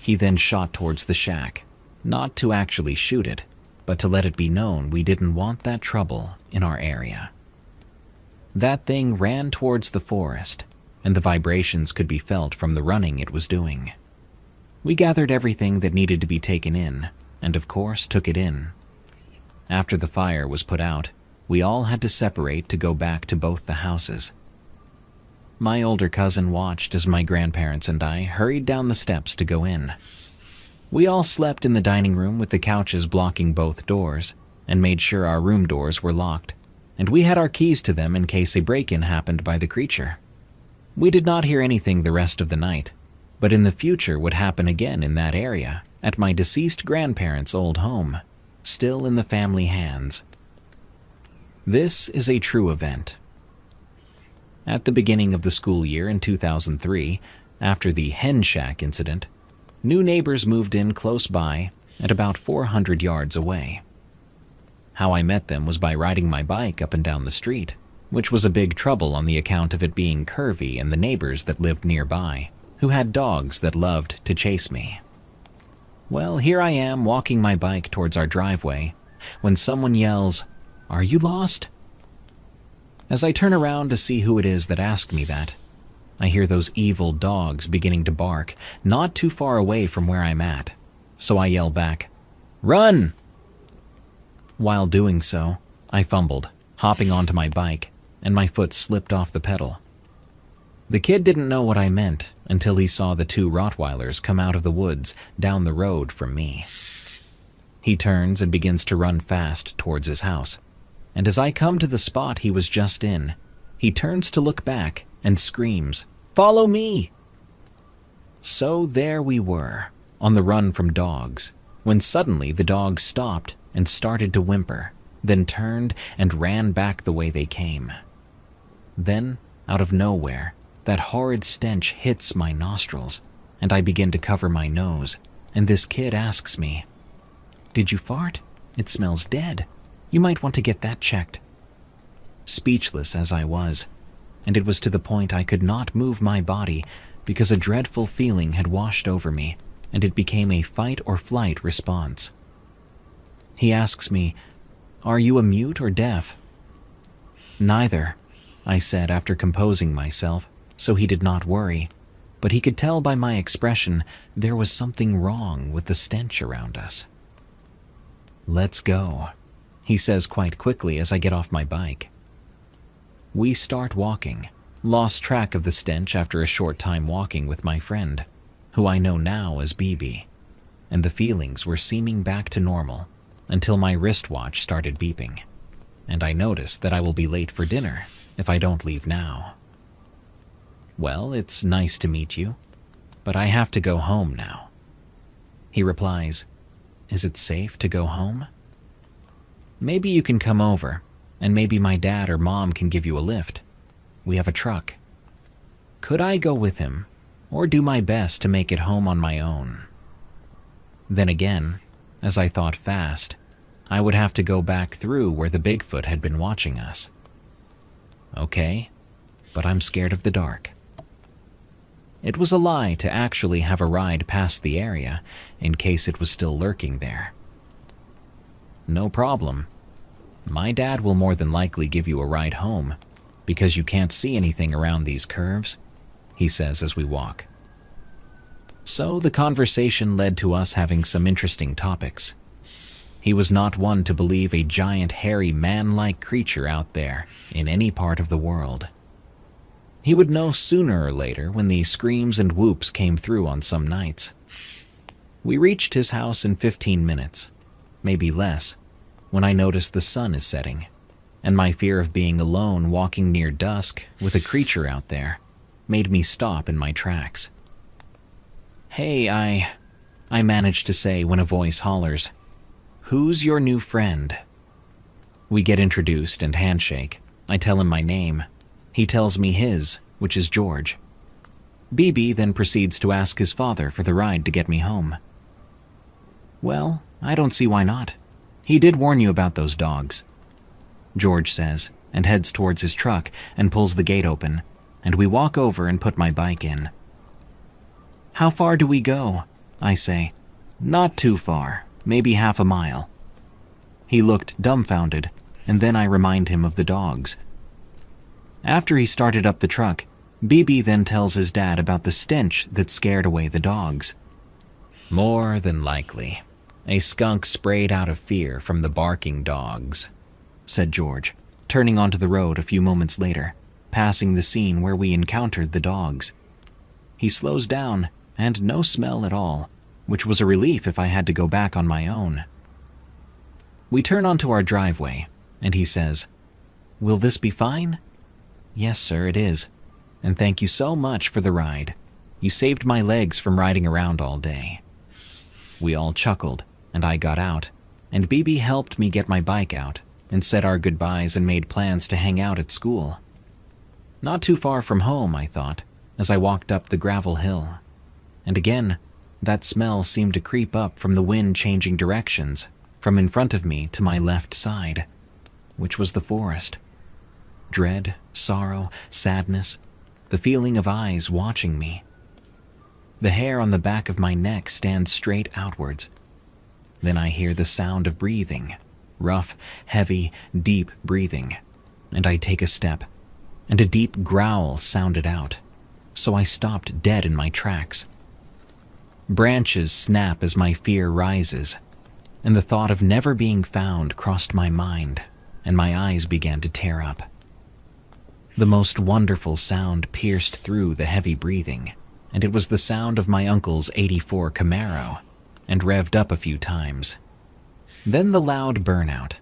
He then shot towards the shack, not to actually shoot it, but to let it be known we didn't want that trouble in our area. That thing ran towards the forest, and the vibrations could be felt from the running it was doing. We gathered everything that needed to be taken in, and of course took it in. After the fire was put out, we all had to separate to go back to both the houses. My older cousin watched as my grandparents and I hurried down the steps to go in. We all slept in the dining room with the couches blocking both doors, and made sure our room doors were locked, and we had our keys to them in case a break-in happened by the creature. We did not hear anything the rest of the night, but in the future would happen again in that area, at my deceased grandparents' old home, still in the family hands. This is a true event. At the beginning of the school year in 2003, after the hen shack incident, new neighbors moved in close by at about 400 yards away. How I met them was by riding my bike up and down the street, which was a big trouble on the account of it being curvy and the neighbors that lived nearby, who had dogs that loved to chase me. Well, here I am walking my bike towards our driveway when someone yells, "Are you lost?" As I turn around to see who it is that asked me that, I hear those evil dogs beginning to bark not too far away from where I'm at, so I yell back, "Run!" While doing so, I fumbled, hopping onto my bike, and my foot slipped off the pedal. The kid didn't know what I meant until he saw the 2 Rottweilers come out of the woods down the road from me. He turns and begins to run fast towards his house, and as I come to the spot he was just in, he turns to look back and screams, "Follow me!" So there we were, on the run from dogs, when suddenly the dogs stopped and started to whimper, then turned and ran back the way they came. Then, out of nowhere, that horrid stench hits my nostrils, and I begin to cover my nose, and this kid asks me, "Did you fart? It smells dead. You might want to get that checked." Speechless as I was, and it was to the point I could not move my body because a dreadful feeling had washed over me, and it became a fight or flight response. He asks me, "Are you a mute or deaf?" "Neither," I said after composing myself, so he did not worry, but he could tell by my expression there was something wrong with the stench around us. "Let's go," he says quite quickly as I get off my bike. We start walking, lost track of the stench after a short time walking with my friend, who I know now as BB, and the feelings were seeming back to normal until my wristwatch started beeping, and I noticed that I will be late for dinner if I don't leave now. "Well, it's nice to meet you, but I have to go home now." He replies, "Is it safe to go home?" "Maybe you can come over, and maybe my dad or mom can give you a lift. We have a truck." Could I go with him, or do my best to make it home on my own? Then again, as I thought fast, I would have to go back through where the Bigfoot had been watching us. Okay, but I'm scared of the dark. It was a lie to actually have a ride past the area in case it was still lurking there. No problem. My dad will more than likely give you a ride home because you can't see anything around these curves, he says as we walk. So the conversation led to us having some interesting topics. He was not one to believe a giant, hairy, man-like creature out there in any part of the world. He would know sooner or later when the screams and whoops came through on some nights. We reached his house in 15 minutes, maybe less, when I noticed the sun is setting, and my fear of being alone walking near dusk with a creature out there made me stop in my tracks. "Hey, I managed to say when a voice hollers, 'Who's your new friend?' We get introduced and handshake. I tell him my name. He tells me his, which is George. BB then proceeds to ask his father for the ride to get me home. Well, I don't see why not. He did warn you about those dogs, George says, and heads towards his truck and pulls the gate open, and we walk over and put my bike in. How far do we go? I say. Not too far, maybe half a mile. He looked dumbfounded, and then I remind him of the dogs. After he started up the truck, BB then tells his dad about the stench that scared away the dogs. More than likely, a skunk sprayed out of fear from the barking dogs, said George, turning onto the road a few moments later, passing the scene where we encountered the dogs. He slows down, and no smell at all, which was a relief if I had to go back on my own. We turn onto our driveway, and he says, "Will this be fine?" "Yes, sir, it is. And thank you so much for the ride. You saved my legs from riding around all day." We all chuckled, and I got out, and BB helped me get my bike out and said our goodbyes and made plans to hang out at school. Not too far from home, I thought, as I walked up the gravel hill. And again, that smell seemed to creep up from the wind changing directions, from in front of me to my left side, which was the forest. Dread, sorrow, sadness, the feeling of eyes watching me. The hair on the back of my neck stands straight outwards. Then I hear the sound of breathing, rough, heavy, deep breathing, and I take a step, and a deep growl sounded out, so I stopped dead in my tracks. Branches snap as my fear rises, and the thought of never being found crossed my mind, and my eyes began to tear up. The most wonderful sound pierced through the heavy breathing, and it was the sound of my uncle's '84 Camaro, and revved up a few times. Then the loud burnout,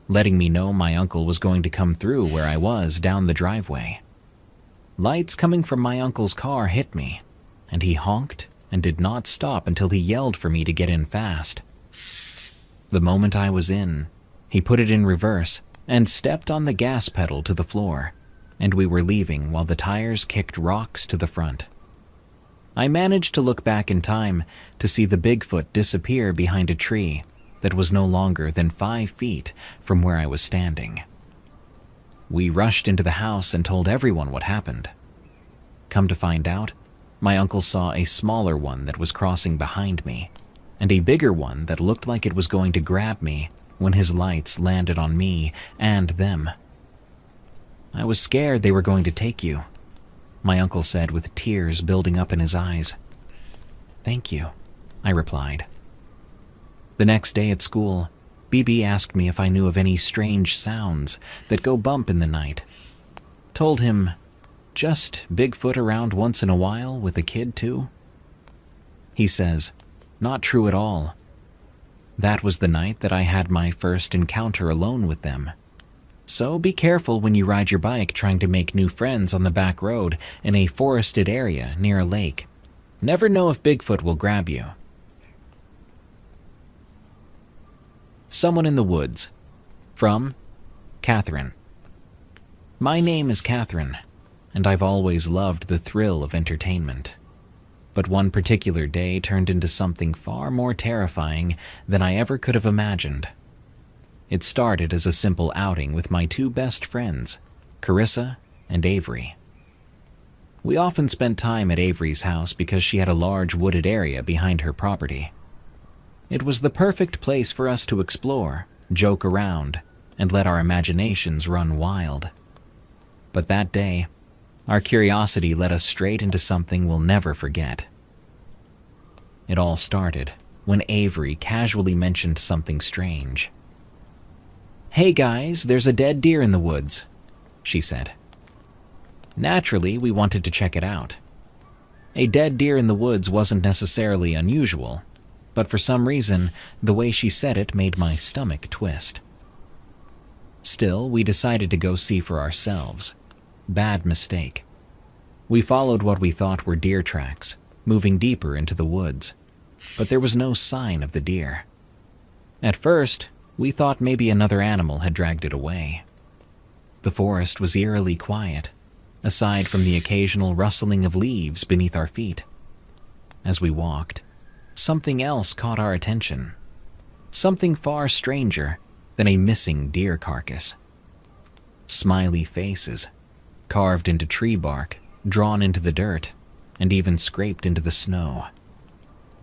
letting me know my uncle was going to come through where I was down the driveway. Lights coming from my uncle's car hit me, and he honked and did not stop until he yelled for me to get in fast. The moment I was in, he put it in reverse and stepped on the gas pedal to the floor, and we were leaving while the tires kicked rocks to the front. I managed to look back in time to see the Bigfoot disappear behind a tree that was no longer than 5 feet from where I was standing. We rushed into the house and told everyone what happened. Come to find out, my uncle saw a smaller one that was crossing behind me, and a bigger one that looked like it was going to grab me when his lights landed on me and them. "I was scared they were going to take you," my uncle said with tears building up in his eyes. "Thank you," I replied. The next day at school, BB asked me if I knew of any strange sounds that go bump in the night. Told him, just Bigfoot around once in a while with a kid too? He says, not true at all. That was the night that I had my first encounter alone with them. So be careful when you ride your bike trying to make new friends on the back road in a forested area near a lake. Never know if Bigfoot will grab you. Someone in the Woods. From Catherine. My name is Catherine. and I've always loved the thrill of entertainment. But one particular day turned into something far more terrifying than I ever could have imagined. It started as a simple outing with my two best friends, Carissa and Avery. We often spent time at Avery's house because she had a large wooded area behind her property. It was the perfect place for us to explore, joke around, and let our imaginations run wild. But that day, our curiosity led us straight into something we'll never forget. It all started when Avery casually mentioned something strange. "Hey guys, there's a dead deer in the woods," she said. Naturally, we wanted to check it out. A dead deer in the woods wasn't necessarily unusual, but for some reason, the way she said it made my stomach twist. Still, we decided to go see for ourselves. Bad mistake. We followed what we thought were deer tracks, moving deeper into the woods, but there was no sign of the deer. At first, we thought maybe another animal had dragged it away. The forest was eerily quiet, aside from the occasional rustling of leaves beneath our feet. As we walked, something else caught our attention. Something far stranger than a missing deer carcass. Smiley faces, carved into tree bark, drawn into the dirt, and even scraped into the snow.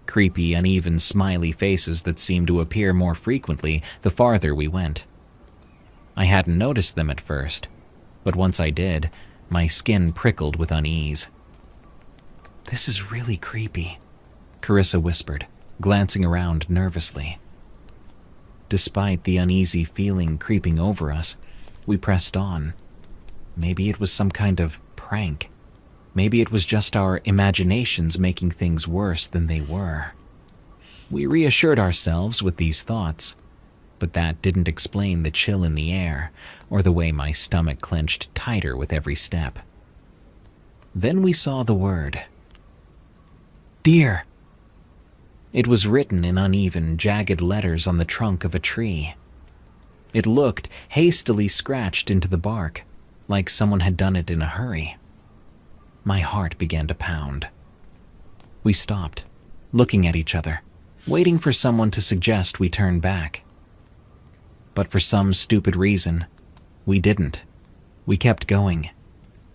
Creepy, uneven, smiley faces that seemed to appear more frequently the farther we went. I hadn't noticed them at first, but once I did, my skin prickled with unease. "This is really creepy," Carissa whispered, glancing around nervously. Despite the uneasy feeling creeping over us, we pressed on. Maybe it was some kind of prank. Maybe it was just our imaginations making things worse than they were. We reassured ourselves with these thoughts, but that didn't explain the chill in the air or the way my stomach clenched tighter with every step. Then we saw the word. Deer. It was written in uneven, jagged letters on the trunk of a tree. It looked hastily scratched into the bark, like someone had done it in a hurry. My heart began to pound. We stopped, looking at each other, waiting for someone to suggest we turn back. But for some stupid reason, we didn't. We kept going.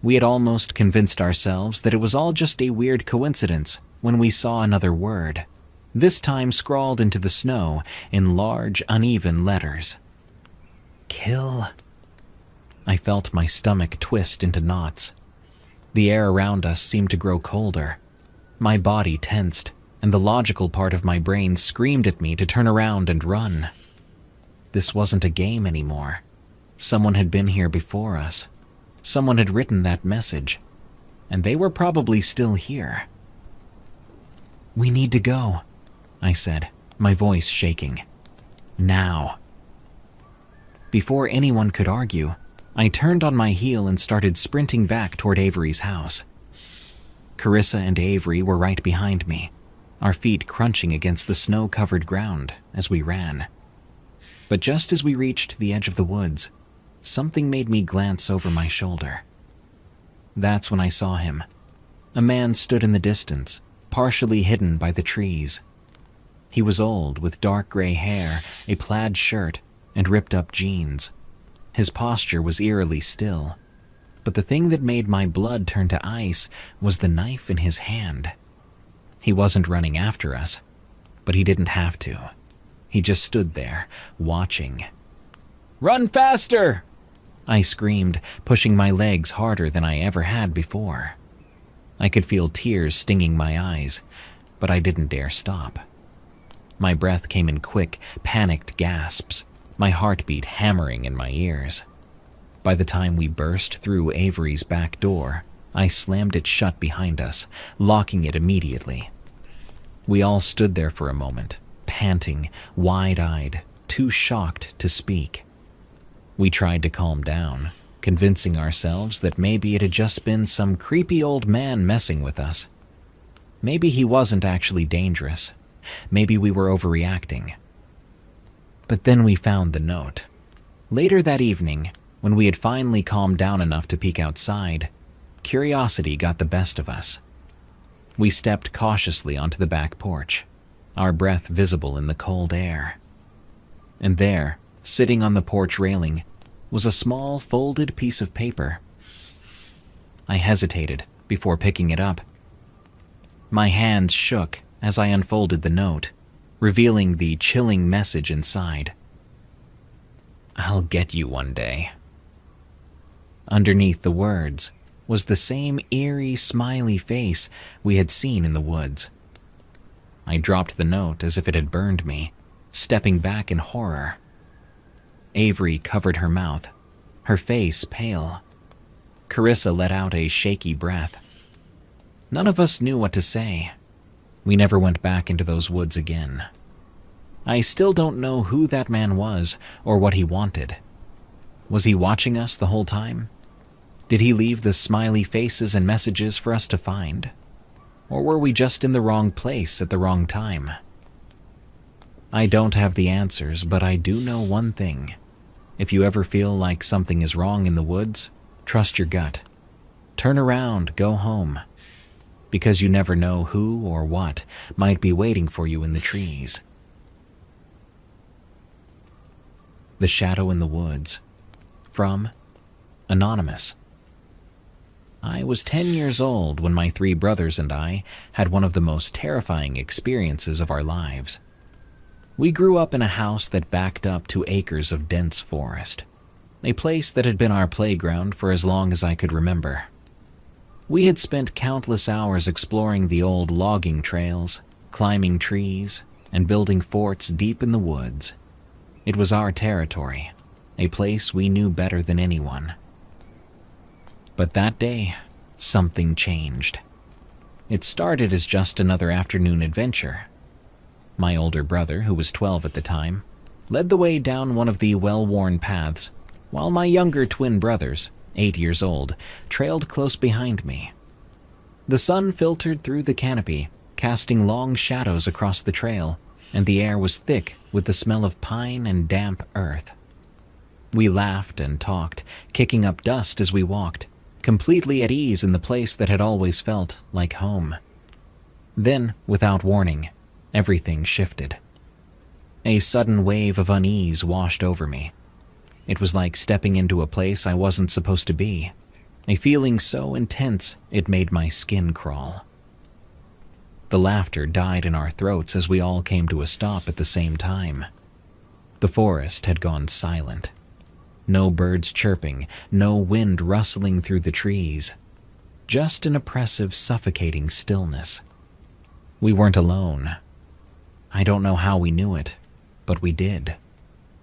We had almost convinced ourselves that it was all just a weird coincidence when we saw another word, this time scrawled into the snow in large, uneven letters. Kill. I felt my stomach twist into knots. The air around us seemed to grow colder. My body tensed, and the logical part of my brain screamed at me to turn around and run. This wasn't a game anymore. Someone had been here before us. Someone had written that message, and they were probably still here. "We need to go," I said, my voice shaking. "Now." Before anyone could argue, I turned on my heel and started sprinting back toward Avery's house. Carissa and Avery were right behind me, our feet crunching against the snow-covered ground as we ran. But just as we reached the edge of the woods, something made me glance over my shoulder. That's when I saw him. A man stood in the distance, partially hidden by the trees. He was old, with dark gray hair, a plaid shirt, and ripped-up jeans. His posture was eerily still, but the thing that made my blood turn to ice was the knife in his hand. He wasn't running after us, but he didn't have to. He just stood there, watching. "Run faster!" I screamed, pushing my legs harder than I ever had before. I could feel tears stinging my eyes, but I didn't dare stop. My breath came in quick, panicked gasps, my heartbeat hammering in my ears. By the time we burst through Avery's back door, I slammed it shut behind us, locking it immediately. We all stood there for a moment, panting, wide-eyed, too shocked to speak. We tried to calm down, convincing ourselves that maybe it had just been some creepy old man messing with us. Maybe he wasn't actually dangerous. Maybe we were overreacting. But then we found the note. Later that evening, when we had finally calmed down enough to peek outside, curiosity got the best of us. We stepped cautiously onto the back porch, our breath visible in the cold air. And there, sitting on the porch railing, was a small folded piece of paper. I hesitated before picking it up. My hands shook as I unfolded the note, revealing the chilling message inside. "I'll get you one day." Underneath the words was the same eerie, smiley face we had seen in the woods. I dropped the note as if it had burned me, stepping back in horror. Avery covered her mouth, her face pale. Carissa let out a shaky breath. None of us knew what to say. We never went back into those woods again. I still don't know who that man was or what he wanted. Was he watching us the whole time? Did he leave the smiley faces and messages for us to find? Or were we just in the wrong place at the wrong time? I don't have the answers, but I do know one thing. If you ever feel like something is wrong in the woods, trust your gut. Turn around, go home. Because you never know who or what might be waiting for you in the trees. The Shadow in the Woods. From Anonymous. I was 10 years old when my 3 brothers and I had one of the most terrifying experiences of our lives. We grew up in a house that backed up to acres of dense forest, a place that had been our playground for as long as I could remember. We had spent countless hours exploring the old logging trails, climbing trees, and building forts deep in the woods. It was our territory, a place we knew better than anyone. But that day, something changed. It started as just another afternoon adventure. My older brother, who was 12 at the time, led the way down one of the well-worn paths, while my younger twin brothers, 8 years old, trailed close behind me. The sun filtered through the canopy, casting long shadows across the trail, and the air was thick with the smell of pine and damp earth. We laughed and talked, kicking up dust as we walked, completely at ease in the place that had always felt like home. Then, without warning, everything shifted. A sudden wave of unease washed over me. It was like stepping into a place I wasn't supposed to be, a feeling so intense it made my skin crawl. The laughter died in our throats as we all came to a stop at the same time. The forest had gone silent. No birds chirping, no wind rustling through the trees. Just an oppressive, suffocating stillness. We weren't alone. I don't know how we knew it, but we did.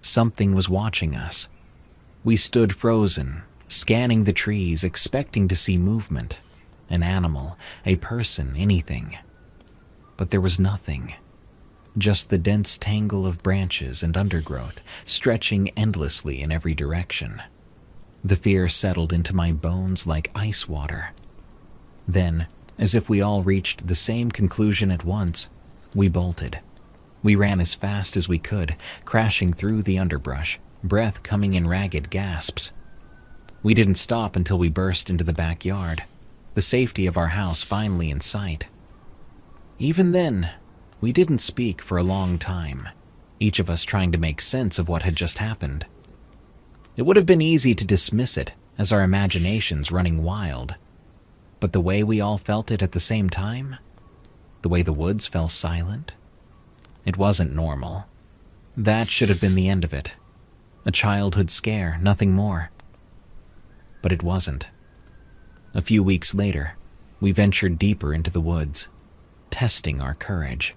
Something was watching us. We stood frozen, scanning the trees, expecting to see movement. An animal, a person, anything. But there was nothing. Just the dense tangle of branches and undergrowth, stretching endlessly in every direction. The fear settled into my bones like ice water. Then, as if we all reached the same conclusion at once, we bolted. We ran as fast as we could, crashing through the underbrush, breath coming in ragged gasps. We didn't stop until we burst into the backyard, the safety of our house finally in sight. Even then, we didn't speak for a long time, each of us trying to make sense of what had just happened. It would have been easy to dismiss it as our imaginations running wild, but the way we all felt it at the same time, the way the woods fell silent, it wasn't normal. That should have been the end of it. A childhood scare, nothing more. But it wasn't. A few weeks later, we ventured deeper into the woods, testing our courage.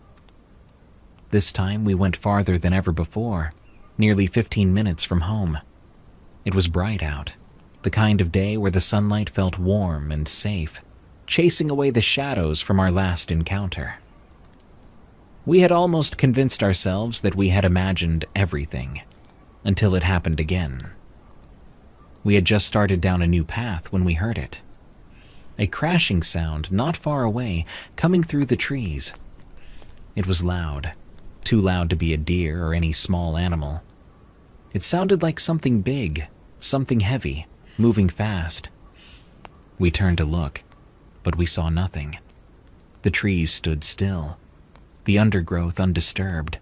This time we went farther than ever before, nearly 15 minutes from home. It was bright out, the kind of day where the sunlight felt warm and safe, chasing away the shadows from our last encounter. We had almost convinced ourselves that we had imagined everything, until it happened again. We had just started down a new path when we heard it. A crashing sound not far away, coming through the trees. It was loud, too loud to be a deer or any small animal. It sounded like something big, something heavy, moving fast. We turned to look, but we saw nothing. The trees stood still, the undergrowth undisturbed,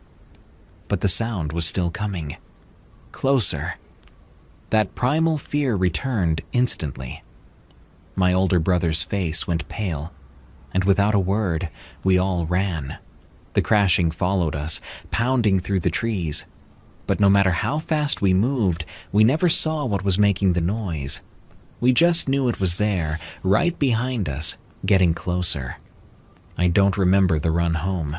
but the sound was still coming. Closer. That primal fear returned instantly. My older brother's face went pale, and without a word, we all ran. The crashing followed us, pounding through the trees. But no matter how fast we moved, we never saw what was making the noise. We just knew it was there, right behind us, getting closer. I don't remember the run home,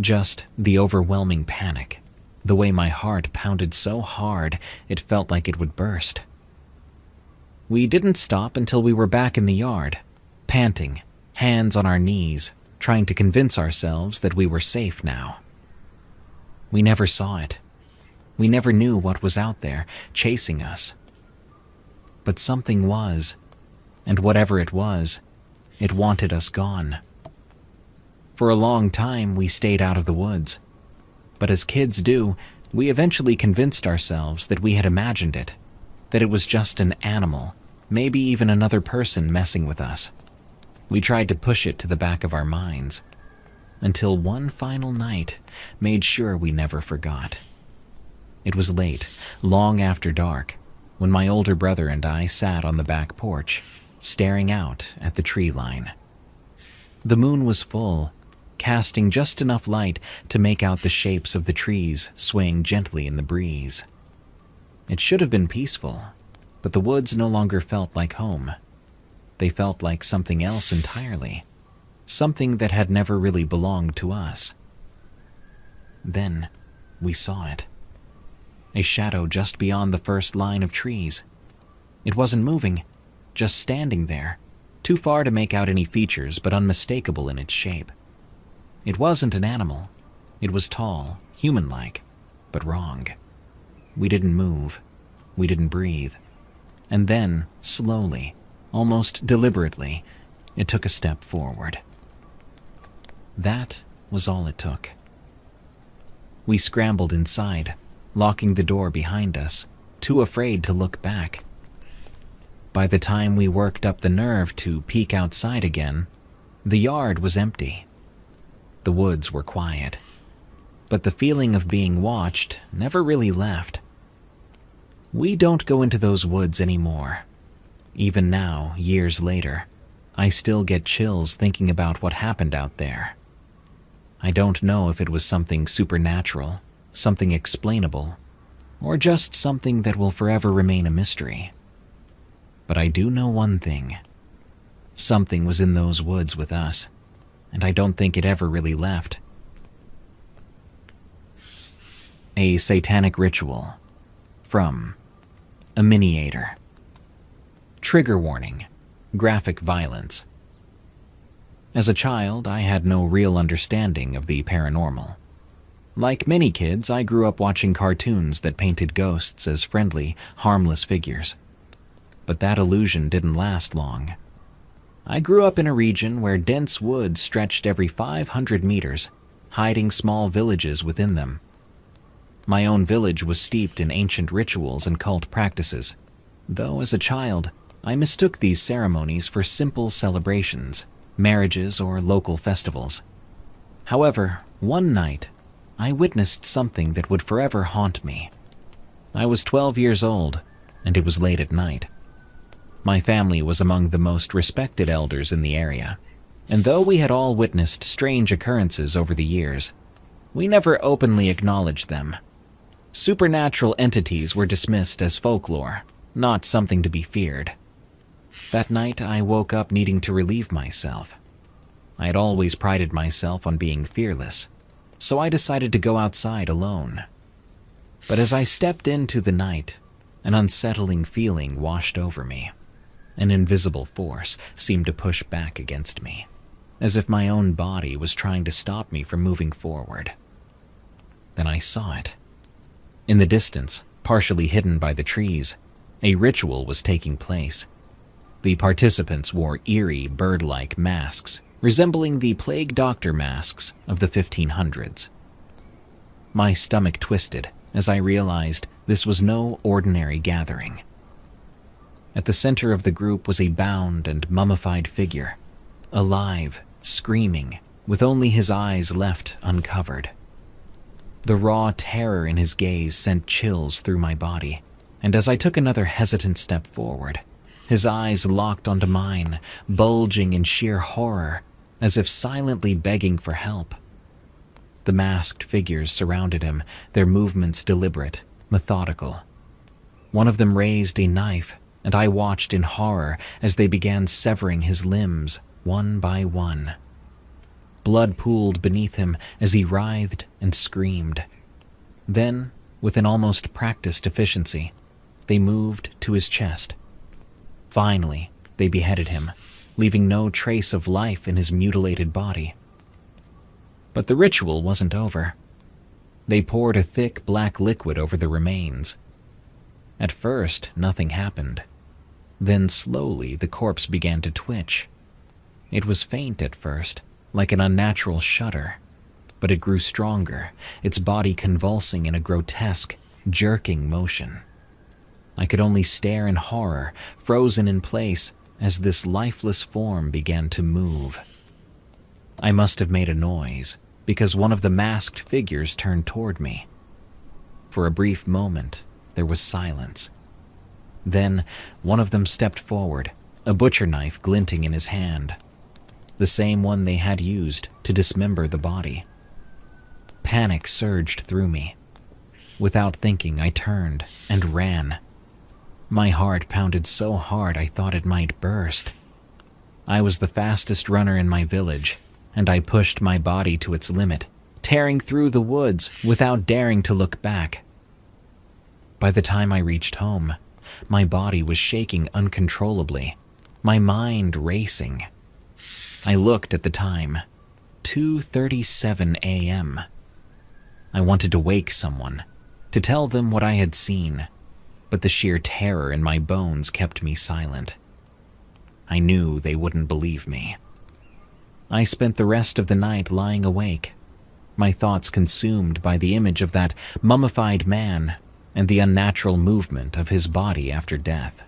just the overwhelming panic. The way my heart pounded so hard, it felt like it would burst. We didn't stop until we were back in the yard, panting, hands on our knees, trying to convince ourselves that we were safe now. We never saw it. We never knew what was out there, chasing us. But something was, and whatever it was, it wanted us gone. For a long time, we stayed out of the woods. But as kids do, we eventually convinced ourselves that we had imagined it, that it was just an animal, maybe even another person messing with us. We tried to push it to the back of our minds, until one final night made sure we never forgot. It was late, long after dark, when my older brother and I sat on the back porch, staring out at the tree line. The moon was full, casting just enough light to make out the shapes of the trees swaying gently in the breeze. It should have been peaceful, but the woods no longer felt like home. They felt like something else entirely, something that had never really belonged to us. Then we saw it. A shadow just beyond the first line of trees. It wasn't moving, just standing there, too far to make out any features but unmistakable in its shape. It wasn't an animal. It was tall, human-like, but wrong. We didn't move. We didn't breathe. And then, slowly, almost deliberately, it took a step forward. That was all it took. We scrambled inside, locking the door behind us, too afraid to look back. By the time we worked up the nerve to peek outside again, the yard was empty. The woods were quiet, but the feeling of being watched never really left. We don't go into those woods anymore. Even now, years later, I still get chills thinking about what happened out there. I don't know if it was something supernatural, something explainable, or just something that will forever remain a mystery. But I do know one thing. Something was in those woods with us, and I don't think it ever really left. A satanic ritual. From a miniator. Trigger warning. Graphic violence. As a child, I had no real understanding of the paranormal. Like many kids, I grew up watching cartoons that painted ghosts as friendly, harmless figures. But that illusion didn't last long. I grew up in a region where dense woods stretched every 500 meters, hiding small villages within them. My own village was steeped in ancient rituals and cult practices, though as a child, I mistook these ceremonies for simple celebrations, marriages, or local festivals. However, one night, I witnessed something that would forever haunt me. I was 12 years old, and it was late at night. My family was among the most respected elders in the area, and though we had all witnessed strange occurrences over the years, we never openly acknowledged them. Supernatural entities were dismissed as folklore, not something to be feared. That night, I woke up needing to relieve myself. I had always prided myself on being fearless, so I decided to go outside alone. But as I stepped into the night, an unsettling feeling washed over me. An invisible force seemed to push back against me, as if my own body was trying to stop me from moving forward. Then I saw it. In the distance, partially hidden by the trees, a ritual was taking place. The participants wore eerie, bird-like masks, resembling the plague doctor masks of the 1500s. My stomach twisted as I realized this was no ordinary gathering. At the center of the group was a bound and mummified figure, alive, screaming, with only his eyes left uncovered. The raw terror in his gaze sent chills through my body, and as I took another hesitant step forward, his eyes locked onto mine, bulging in sheer horror, as if silently begging for help. The masked figures surrounded him, their movements deliberate, methodical. One of them raised a knife, and I watched in horror as they began severing his limbs one by one. Blood pooled beneath him as he writhed and screamed. Then, with an almost practiced efficiency, they moved to his chest. Finally, they beheaded him, leaving no trace of life in his mutilated body. But the ritual wasn't over. They poured a thick black liquid over the remains. At first, nothing happened. Then slowly the corpse began to twitch. It was faint at first, like an unnatural shudder, but it grew stronger, its body convulsing in a grotesque, jerking motion. I could only stare in horror, frozen in place, as this lifeless form began to move. I must have made a noise, because one of the masked figures turned toward me. For a brief moment, there was silence. Then, one of them stepped forward, a butcher knife glinting in his hand, the same one they had used to dismember the body. Panic surged through me. Without thinking, I turned and ran. My heart pounded so hard I thought it might burst. I was the fastest runner in my village, and I pushed my body to its limit, tearing through the woods without daring to look back. By the time I reached home, my body was shaking uncontrollably, my mind racing. I looked at the time, 2:37 a.m. I wanted to wake someone, to tell them what I had seen, but the sheer terror in my bones kept me silent. I knew they wouldn't believe me. I spent the rest of the night lying awake, my thoughts consumed by the image of that mummified man and the unnatural movement of his body after death.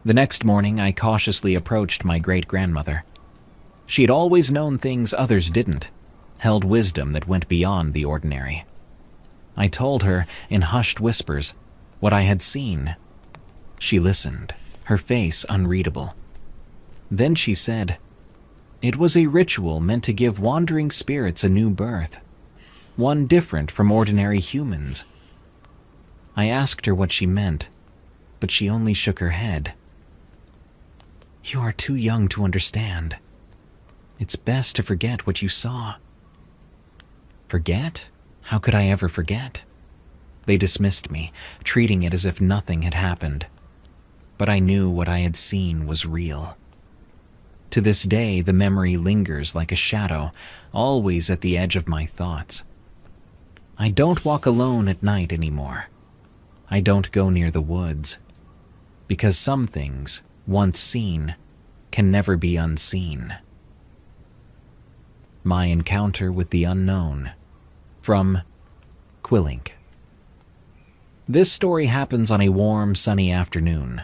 The next morning, I cautiously approached my great-grandmother. She had always known things others didn't, held wisdom that went beyond the ordinary. I told her, in hushed whispers, what I had seen. She listened, her face unreadable. Then she said, "It was a ritual meant to give wandering spirits a new birth, one different from ordinary humans." I asked her what she meant, but she only shook her head. "You are too young to understand. It's best to forget what you saw." Forget? How could I ever forget? They dismissed me, treating it as if nothing had happened. But I knew what I had seen was real. To this day, the memory lingers like a shadow, always at the edge of my thoughts. I don't walk alone at night anymore. I don't go near the woods, because some things, once seen, can never be unseen. My encounter with the unknown, from Quillink. This story happens on a warm, sunny afternoon.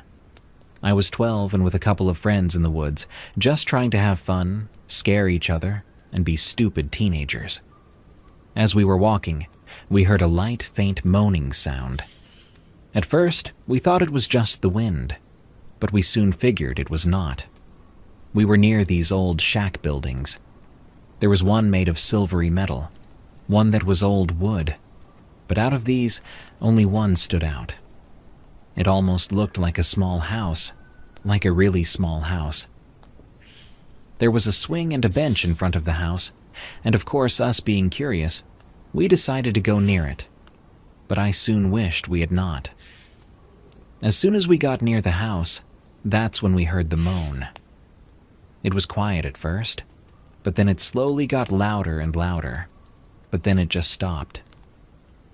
I was 12 and with a couple of friends in the woods, just trying to have fun, scare each other, and be stupid teenagers. As we were walking, we heard a light, faint moaning sound. At first, we thought it was just the wind, but we soon figured it was not. We were near these old shack buildings. There was one made of silvery metal, one that was old wood, but out of these, only one stood out. It almost looked like a small house, like a really small house. There was a swing and a bench in front of the house, and of course, us being curious, we decided to go near it, but I soon wished we had not. As soon as we got near the house, that's when we heard the moan. It was quiet at first, but then it slowly got louder and louder, but then it just stopped.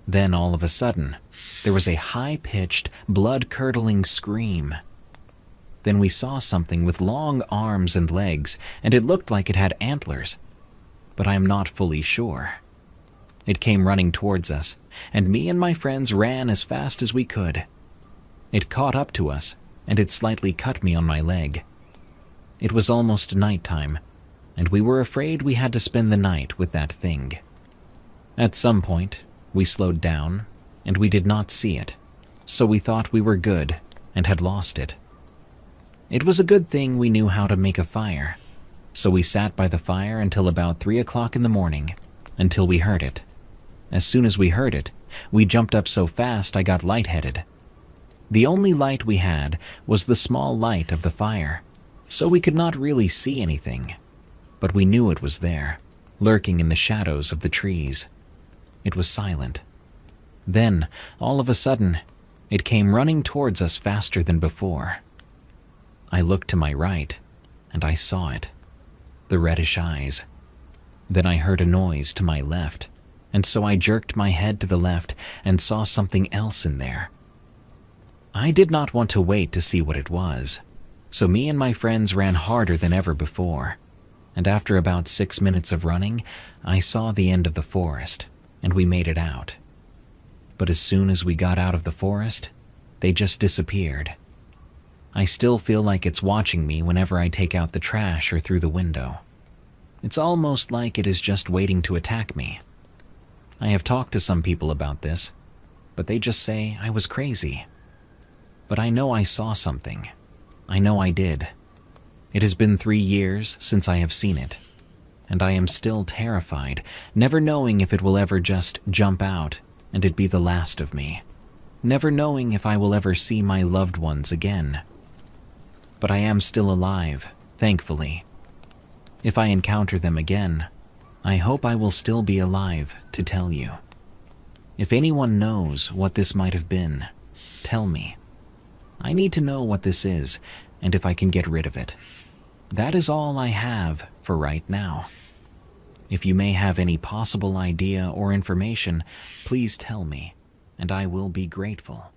Then all of a sudden, there was a high-pitched, blood-curdling scream. Then we saw something with long arms and legs, and it looked like it had antlers, but I am not fully sure. It came running towards us, and me and my friends ran as fast as we could. It caught up to us, and it slightly cut me on my leg. It was almost nighttime, and we were afraid we had to spend the night with that thing. At some point, we slowed down, and we did not see it, so we thought we were good and had lost it. It was a good thing we knew how to make a fire, so we sat by the fire until about 3 o'clock in the morning, until we heard it. As soon as we heard it, we jumped up so fast I got lightheaded. The only light we had was the small light of the fire, so we could not really see anything, but we knew it was there, lurking in the shadows of the trees. It was silent. Then, all of a sudden, it came running towards us faster than before. I looked to my right, and I saw it, the reddish eyes. Then I heard a noise to my left, and so I jerked my head to the left and saw something else in there. I did not want to wait to see what it was, so me and my friends ran harder than ever before, and after about 6 minutes of running, I saw the end of the forest, and we made it out. But as soon as we got out of the forest, they just disappeared. I still feel like it's watching me whenever I take out the trash or through the window. It's almost like it is just waiting to attack me. I have talked to some people about this, but they just say I was crazy. But I know I saw something. I know I did. It has been 3 years since I have seen it, and I am still terrified, never knowing if it will ever just jump out and it be the last of me, never knowing if I will ever see my loved ones again. But I am still alive, thankfully. If I encounter them again, I hope I will still be alive to tell you. If anyone knows what this might have been, tell me. I need to know what this is and if I can get rid of it. That is all I have for right now. If you may have any possible idea or information, please tell me, and I will be grateful.